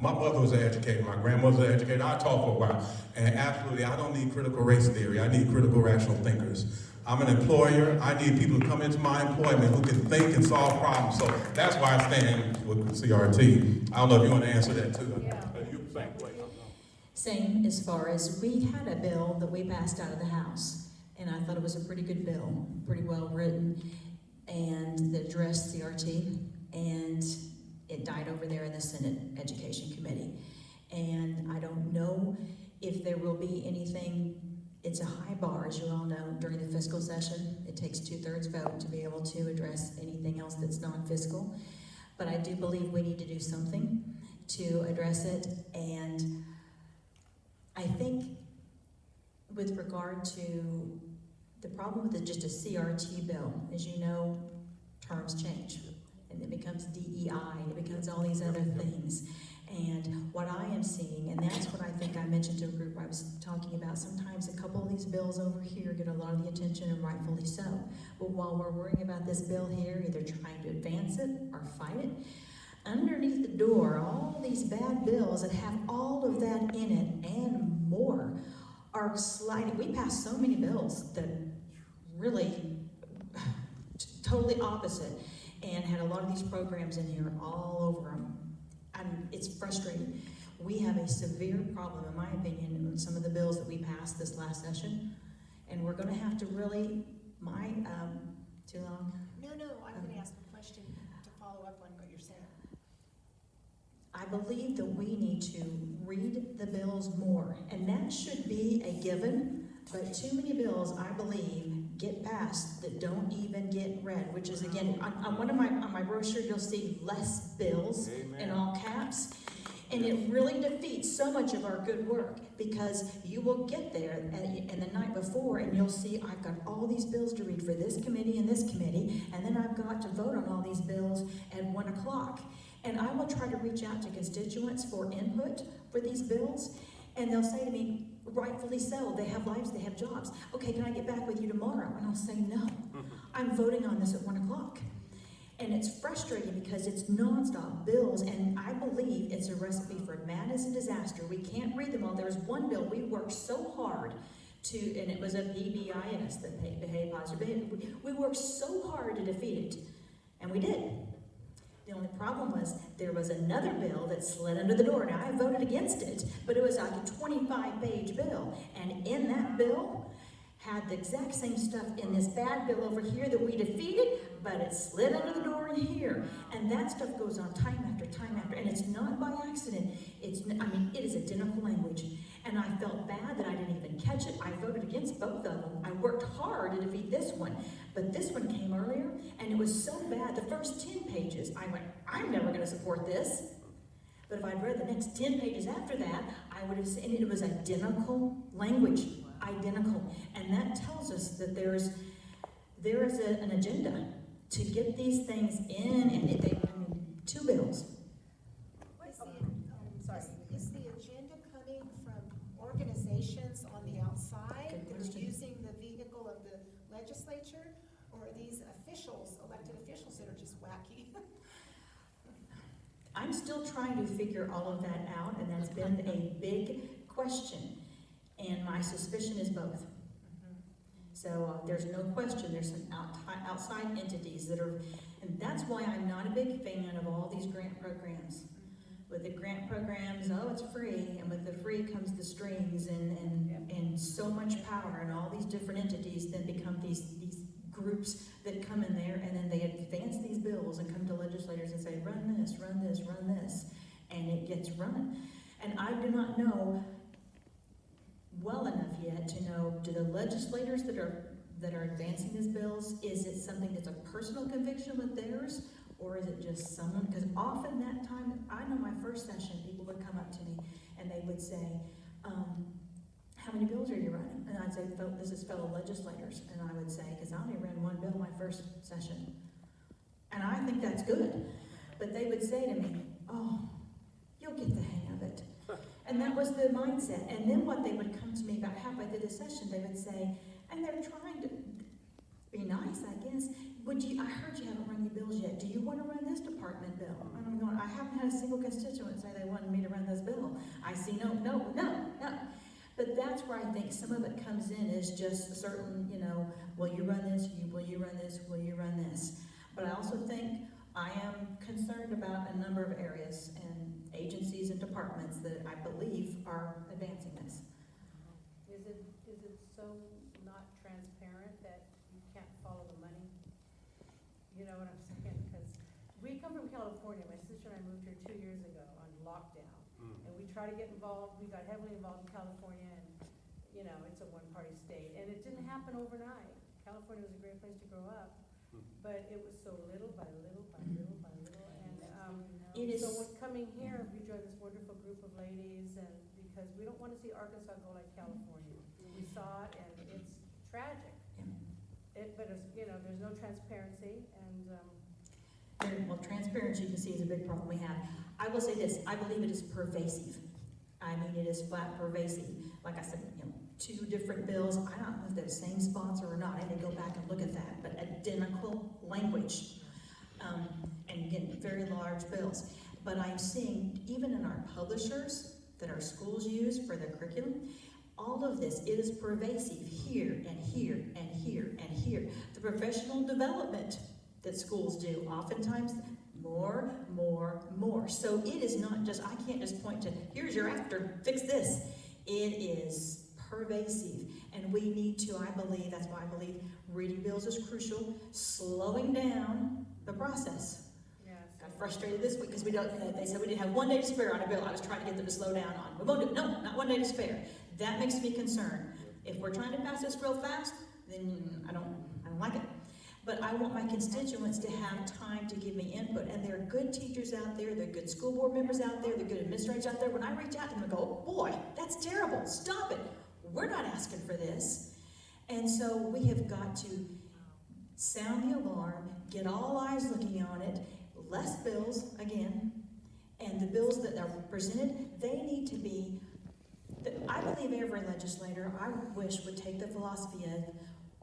My mother was an educator, my grandmother was an educator, I taught for a while. And absolutely, I don't need critical race theory, I need critical rational thinkers. I'm an employer, I need people to come into my employment who can think and solve problems. So that's why I stand with CRT. I don't know if you want to answer that too. Yeah. Same as far as we had a bill that we passed out of the House, and I thought it was a pretty good bill, pretty well written, and that addressed CRT, and it died over there in the Senate Education Committee. And I don't know if there will be anything. It's a high bar, as you all know, during the fiscal session. It takes 2/3 vote to be able to address anything else that's non-fiscal. But I do believe we need to do something to address it. And I think with regard to the problem with just a CRT bill, as you know, terms change. And it becomes DEI, and it becomes all these other things. And what I am seeing, and that's what I think I mentioned to a group I was talking about, sometimes a couple of these bills over here get a lot of the attention, and rightfully so. But while we're worrying about this bill here, either trying to advance it or fight it, underneath the door, all these bad bills that have all of that in it and more are sliding. We passed so many bills that really totally opposite, and had a lot of these programs in here all over them. It's frustrating. We have a severe problem, in my opinion, with some of the bills that we passed this last session, and we're going to have to really, too long? No, I'm going to ask a question to follow up on what you're saying. I believe that we need to read the bills more, and that should be a given, but too many bills, I believe, get passed that don't even get read, which is, again, on my brochure, you'll see less bills. Amen. In all caps, and it really defeats so much of our good work, because you will get there and the night before and you'll see I've got all these bills to read for this committee and this committee, and then I've got to vote on all these bills at 1 o'clock. And I will try to reach out to constituents for input for these bills, and they'll say to me, rightfully so, they have lives, they have jobs. Okay, can I get back with you tomorrow? And I'll say, no, I'm voting on this at 1 o'clock. And it's frustrating because it's nonstop bills, and I believe it's a recipe for madness and disaster. We can't read them all. There was one bill we worked so hard to, and it was a PBIS, the Behave Positive Behavior. We worked so hard to defeat it, and we did. The only problem was there was another bill that slid under the door. Now, I voted against it, but it was like a 25-page bill. And in that bill had the exact same stuff in this bad bill over here that we defeated, but it slid under the door in here. And that stuff goes on time after time after. And it's not by accident. It is identical language. And I felt bad that I didn't even catch it. I voted against both of them. I worked hard to defeat this one. But this one came earlier, and it was so bad. The first 10 pages, I went, I'm never going to support this. But if I'd read the next 10 pages after that, I would have seen it was identical language, identical. And that tells us that there is an agenda to get these things in, and two bills. What's the I'm still trying to figure all of that out, and that's been a big question. And my suspicion is both. So there's no question, there's some outside entities that are, and that's why I'm not a big fan of all these grant programs. With the grant programs, oh, it's free, and with the free comes the strings and so much power, and all these different entities then become these groups that come in there, and then they advance these bills and come to legislators and say, run this, run this, run this, and it gets run. And I do not know well enough yet to know, do the legislators that are advancing these bills, is it something that's a personal conviction with theirs, or is it just someone? Because often that time, I know my first session, people would come up to me and they would say, how many bills are you running? And I'd say, this is fellow legislators. And I would say, because I only ran one bill my first session. And I think that's good. But they would say to me, oh, you'll get the hang of it. And that was the mindset. And then what they would come to me about halfway through the session, they would say, and they're trying to be nice, I guess. I heard you haven't run your bills yet. Do you want to run this department bill? And I'm going, I haven't had a single constituent say they wanted me to run this bill. I see no. But that's where I think some of it comes in is just a certain, will you run this? Will you run this? Will you run this? But I also think I am concerned about a number of areas and agencies and departments that I believe are advancing this. Is it so not transparent that you can't follow the money? You know what I'm saying? Because we come from California. My sister and I moved here 2 years ago on lockdown. And we try to get involved. We got heavily involved in California, and it's a one-party state. And it didn't happen overnight. California was a great place to grow up, but it was so little by little by little by little. And so with coming here, we joined this wonderful group of ladies, and because we don't want to see Arkansas go like California. We saw it, and it's tragic. But there's no transparency, and Well, transparency, you can see, is a big problem we have. I will say this, I believe it is pervasive. I mean, it is flat pervasive. Like I said, 2 different bills, I don't know if they're the same sponsor or not, I need to go back and look at that, but identical language. And again, very large bills. But I'm seeing, even in our publishers that our schools use for their curriculum, all of this, it is pervasive here and here and here and here. The professional development that schools do, oftentimes more. So it is not just, I can't just point to, here's your after, fix this. It is pervasive, and we need to, I believe, that's why I believe reading bills is crucial, slowing down the process. yes. Got frustrated this week because they said we didn't have 1 day to spare on a bill I was trying to get them to slow down on. We won't do it. No, not 1 day to spare. That makes me concerned. If we're trying to pass this real fast, then I don't like it. But I want my constituents to have time to give me input. And there are good teachers out there, there are good school board members out there, there are good administrators out there. When I reach out to them, I go, oh boy, that's terrible, stop it. We're not asking for this. And so we have got to sound the alarm, get all eyes looking on it, less bills, again, and the bills that are presented, they need to be, I believe every legislator, I wish, would take the philosophy of,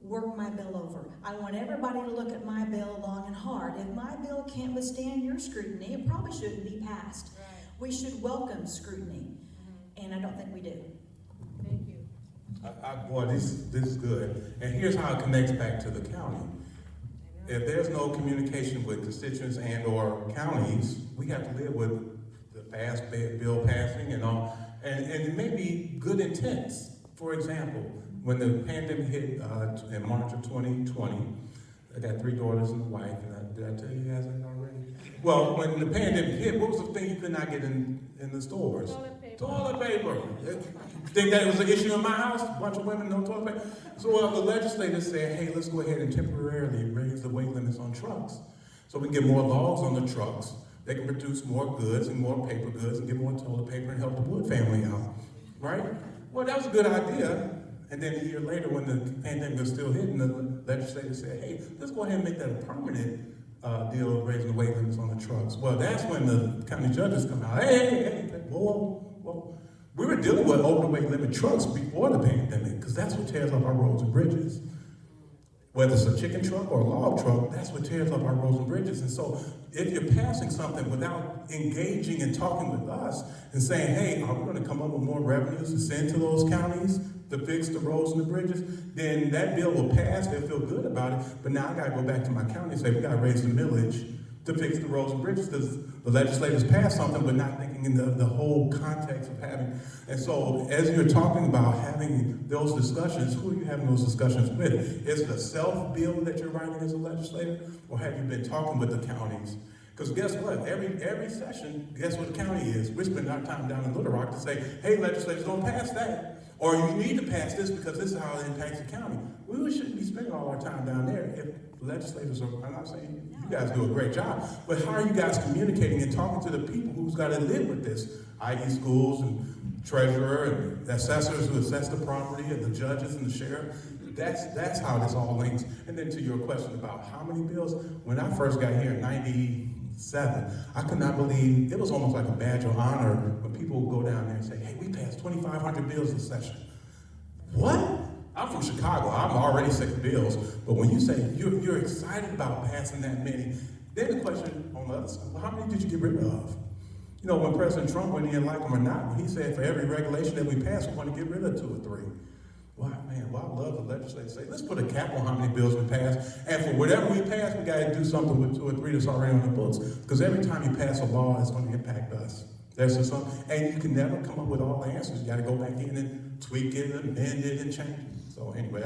work my bill over. I want everybody to look at my bill long and hard. If my bill can't withstand your scrutiny, it probably shouldn't be passed. Right. We should welcome scrutiny, and I don't think we do. Thank you. Boy, this is good. And here's how it connects back to the county. If there's no communication with constituents and or counties, we have to live with the fast bill passing and all. And it may be good intents. For example, when the pandemic hit in March of 2020, I got 3 daughters and a wife, and did I tell you guys that already? Well, when the pandemic hit, what was the thing you could not get in the stores? Toilet paper. Toilet paper. Think that was an issue in my house? A bunch of women, no toilet paper? So the legislators said, hey, let's go ahead and temporarily raise the weight limits on trucks. So we can get more logs on the trucks. They can produce more goods and more paper goods and get more toilet paper and help the Wood family out, right? Well, that was a good idea. And then a year later, when the pandemic was still hitting, the legislature said, hey, let's go ahead and make that a permanent deal of raising the weight limits on the trucks. Well, that's when the county judges come out. Hey, whoa. We were dealing with over the weight limit trucks before the pandemic, because that's what tears up our roads and bridges. Whether it's a chicken truck or a log truck, that's what tears up our roads and bridges. And so if you're passing something without engaging and talking with us and saying, hey, are we going to come up with more revenues to send to those counties to fix the roads and the bridges, then that bill will pass, they'll feel good about it. But now I got to go back to my county and say, we got to raise the millage to fix the roads and bridges, because the legislators passed something but not thinking in the whole context of having. And so as you're talking about having those discussions, who are you having those discussions with? Is it a self-bill that you're writing as a legislator, or have you been talking with the counties? Because guess what? Every session, guess what the county is? We're spending our time down in Little Rock to say, hey, legislators, don't pass that. Or you need to pass this because this is how it impacts the county. We shouldn't be spending all our time down there if legislators are, I'm not saying you guys do a great job, but how are you guys communicating and talking to the people who's got to live with this? i.e. schools and treasurer and assessors who assess the property and the judges and the sheriff. That's how this all links. And then to your question about how many bills, when I first got here in 97, I could not believe, it was almost like a badge of honor when people would go down there and say, hey, we passed 2,500 bills this session. What? I'm from Chicago, I'm already sick of bills, but when you say you're excited about passing that many, then the question on the other side, well, how many did you get rid of? You know, when President Trump, whether you like him or not, when he said for every regulation that we pass, we want to get rid of 2 or 3. Wow, man, well, I love the legislature say, let's put a cap on how many bills we pass, and for whatever we pass, we got to do something with 2 or 3 that's already on the books, because every time you pass a law, it's going to impact us. That's just something, and you can never come up with all the answers. You got to go back in and tweak it, amend it, and change it. So anyway,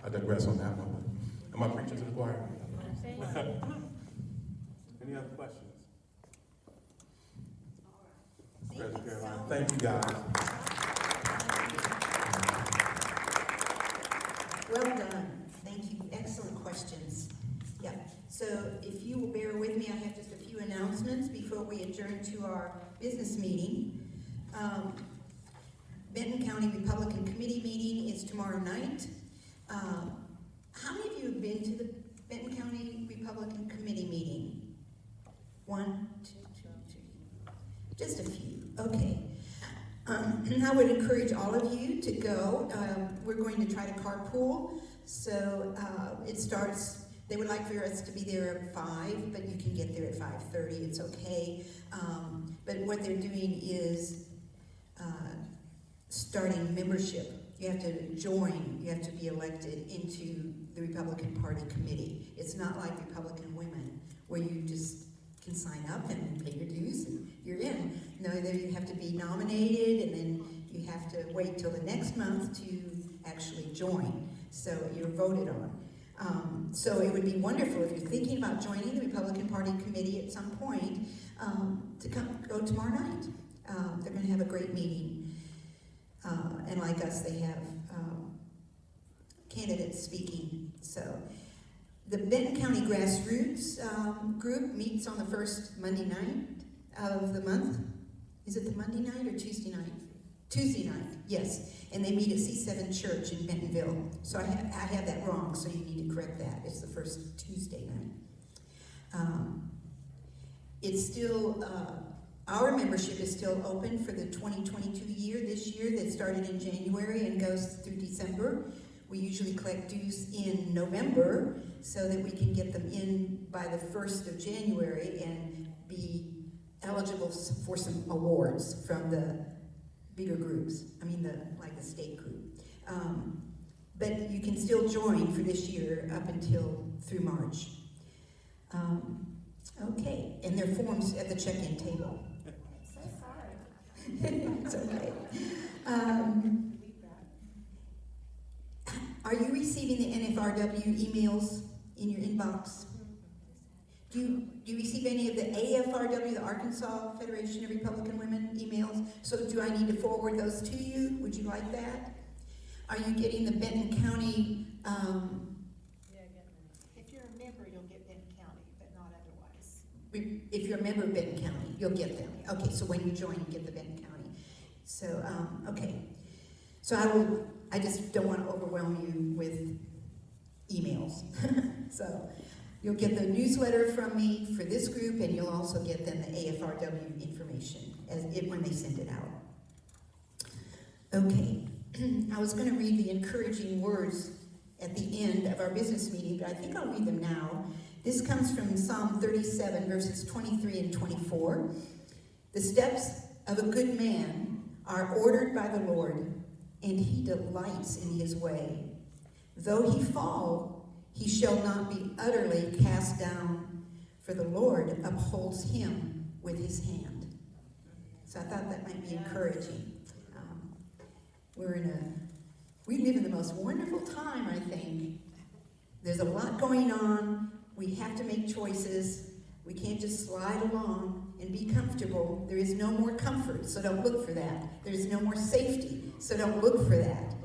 I digress on that one. Am I preaching to the choir? Any other questions? Thank you, guys. Well done. Thank you. Excellent questions. Yeah. So if you will bear with me, I have just a few announcements before we adjourn to our business meeting. Benton County Republican Committee meeting is tomorrow night. How many of you have been to the Benton County Republican Committee meeting? 1, 2, 2, 3. Just a few. Okay. I would encourage all of you to go. We're going to try to carpool. So it starts, they would like for us to be there at 5, but you can get there at 5:30. It's okay. But what they're doing is starting membership. You have to join. You have to be elected into the Republican Party committee. It's not like Republican women, where you just can sign up and pay your dues and you're in. No, there you have to be nominated, and then you have to wait till the next month to actually join. So you're voted on. So it would be wonderful if you're thinking about joining the Republican Party committee at some point to go tomorrow night. They're going to have a great meeting. And like us, they have candidates speaking. So the Benton County Grassroots group meets on the first Monday night of the month. Is it the Monday night or Tuesday night? Tuesday night, yes. And they meet at C7 Church in Bentonville. So I have that wrong, so you need to correct that. It's the first Tuesday night. It's still, our membership is still open for the 2022 year, this year, that started in January and goes through December. We usually collect dues in November so that we can get them in by the 1st of January and be eligible for some awards from the bigger groups. I mean, like the state group. But you can still join for this year up until through March. Okay, and there are forms at the check-in table. So sorry. It's okay. Are you receiving the NFRW emails in your inbox? Do you receive any of the AFRW, the Arkansas Federation of Republican Women emails? So do I need to forward those to you? Would you like that? Are you getting the Benton County? Yeah, I get them. If you're a member, you'll get Benton County, but not otherwise. If you're a member of Benton County, you'll get them. Okay, so when you join, you get the Benton County. So, okay. So I just don't want to overwhelm you with emails. So you'll get the newsletter from me for this group, and you'll also get then the AFRW information when they send it out. Okay. I was going to read the encouraging words at the end of our business meeting, but I think I'll read them now. This comes from Psalm 37, verses 23 and 24. The steps of a good man are ordered by the Lord, and he delights in his way. Though he fall, he shall not be utterly cast down, for the Lord upholds him with his hand. So I thought that might be encouraging. We live in the most wonderful time, I think. There's a lot going on. We have to make choices. We can't just slide along and be comfortable. There is no more comfort, so don't look for that. There's no more safety, so don't look for that.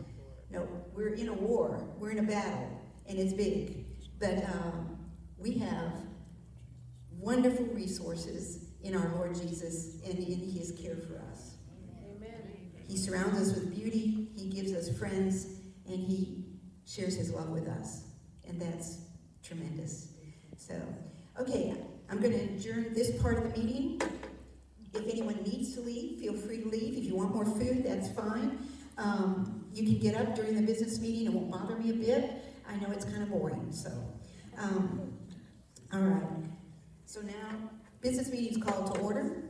No, we're in a war. We're in a battle, and it's big. But we have wonderful resources in our Lord Jesus and in his care for us. Amen. He surrounds us with beauty, he gives us friends, and he shares his love with us. And that's tremendous. So, okay, I'm going to adjourn this part of the meeting. If anyone needs to leave, feel free to leave. If you want more food, that's fine. You can get up during the business meeting. It won't bother me a bit. I know it's kind of boring, so. All right. So now, business meeting's called to order.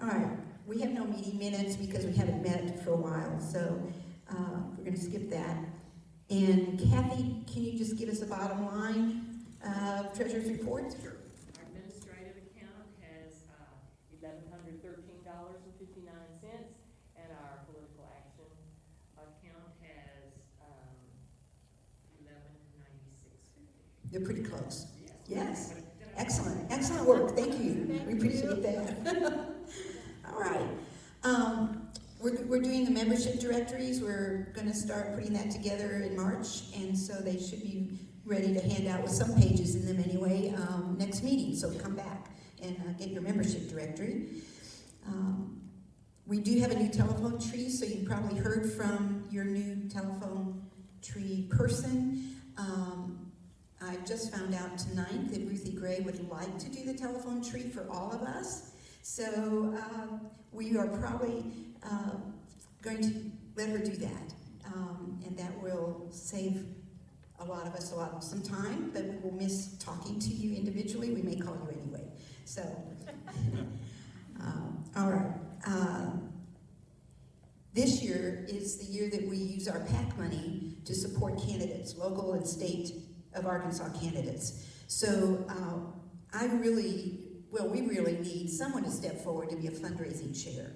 All right. We have no meeting minutes because we haven't met for a while, so we're going to skip that. And Kathy, can you just give us a bottom line of treasurer's report? Sure. Our administrative account has $1,113.59, and our political action account has $1196.50. They're pretty close. Yes. Yes. Excellent. Excellent work. Thank you. We appreciate that. All right. We're doing the membership directories. We're going to start putting that together in March, and so they should be ready to hand out with some pages in them anyway next meeting. So come back and get your membership directory. We do have a new telephone tree, so you probably heard from your new telephone tree person. I just found out tonight that Ruthie Gray would like to do the telephone tree for all of us. So we are probably going to let her do that. And that will save a lot of us some time, but we will miss talking to you individually. We may call you anyway. So, all right. This year is the year that we use our PAC money to support candidates, local and state of Arkansas candidates. So we really need someone to step forward to be a fundraising chair.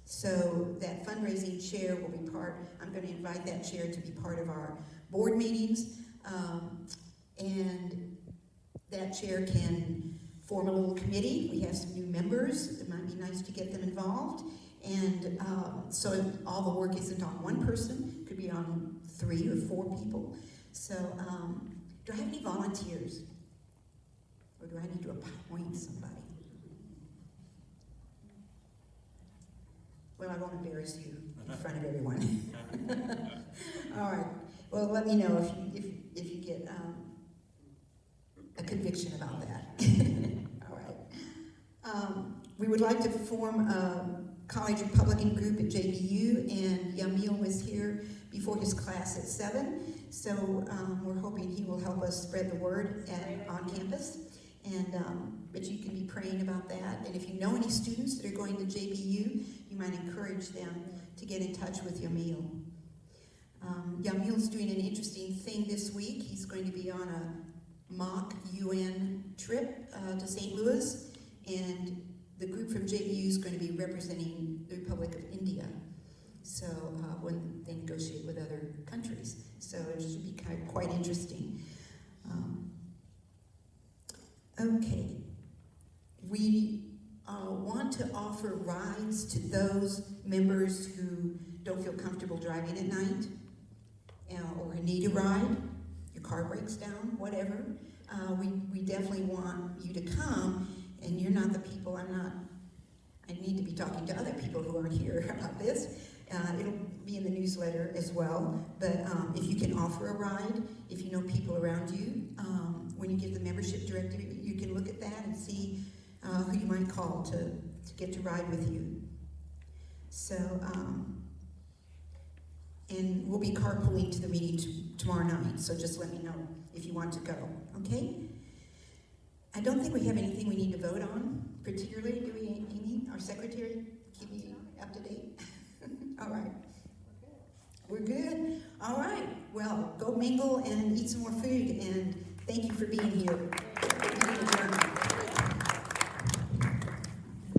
So that fundraising chair will be I'm going to invite that chair to be part of our board meetings. And that chair can form a little committee. We have some new members. It might be nice to get them involved. And so all the work isn't on one person. It could be on 3 or 4 people. So do I have any volunteers? Or do I need to appoint somebody? Well, I won't embarrass you in front of everyone. All right. Well, let me know if you get a conviction about that. All right. We would like to form a college Republican group at JBU, and Yamil was here before his class at 7. So we're hoping he will help us spread the word on campus. And but you can be praying about that. And if you know any students that are going to JBU, you might encourage them to get in touch with Yamil. Yamil's doing an interesting thing this week. He's going to be on a mock UN trip to St. Louis, and the group from JBU is going to be representing the Republic of India. So when they negotiate with other countries. So it should be quite interesting. Okay. We want to offer rides to those members who don't feel comfortable driving at night or need a ride. Your car breaks down, whatever. We definitely want you to come, and you're not the people, I need to be talking to other people who aren't here about this. It'll be in the newsletter as well, but if you can offer a ride, if you know people around you, when you get the membership directory, you can look at that and see who you might call to get to ride with you. So And we'll be carpooling to the meeting tomorrow night, so just let me know if you want to go, okay? I don't think we have anything we need to vote on, particularly, do we, Amy, our secretary? Keep me up to date? All right. We're good? All right. Well, go mingle and eat some more food, and thank you for being here.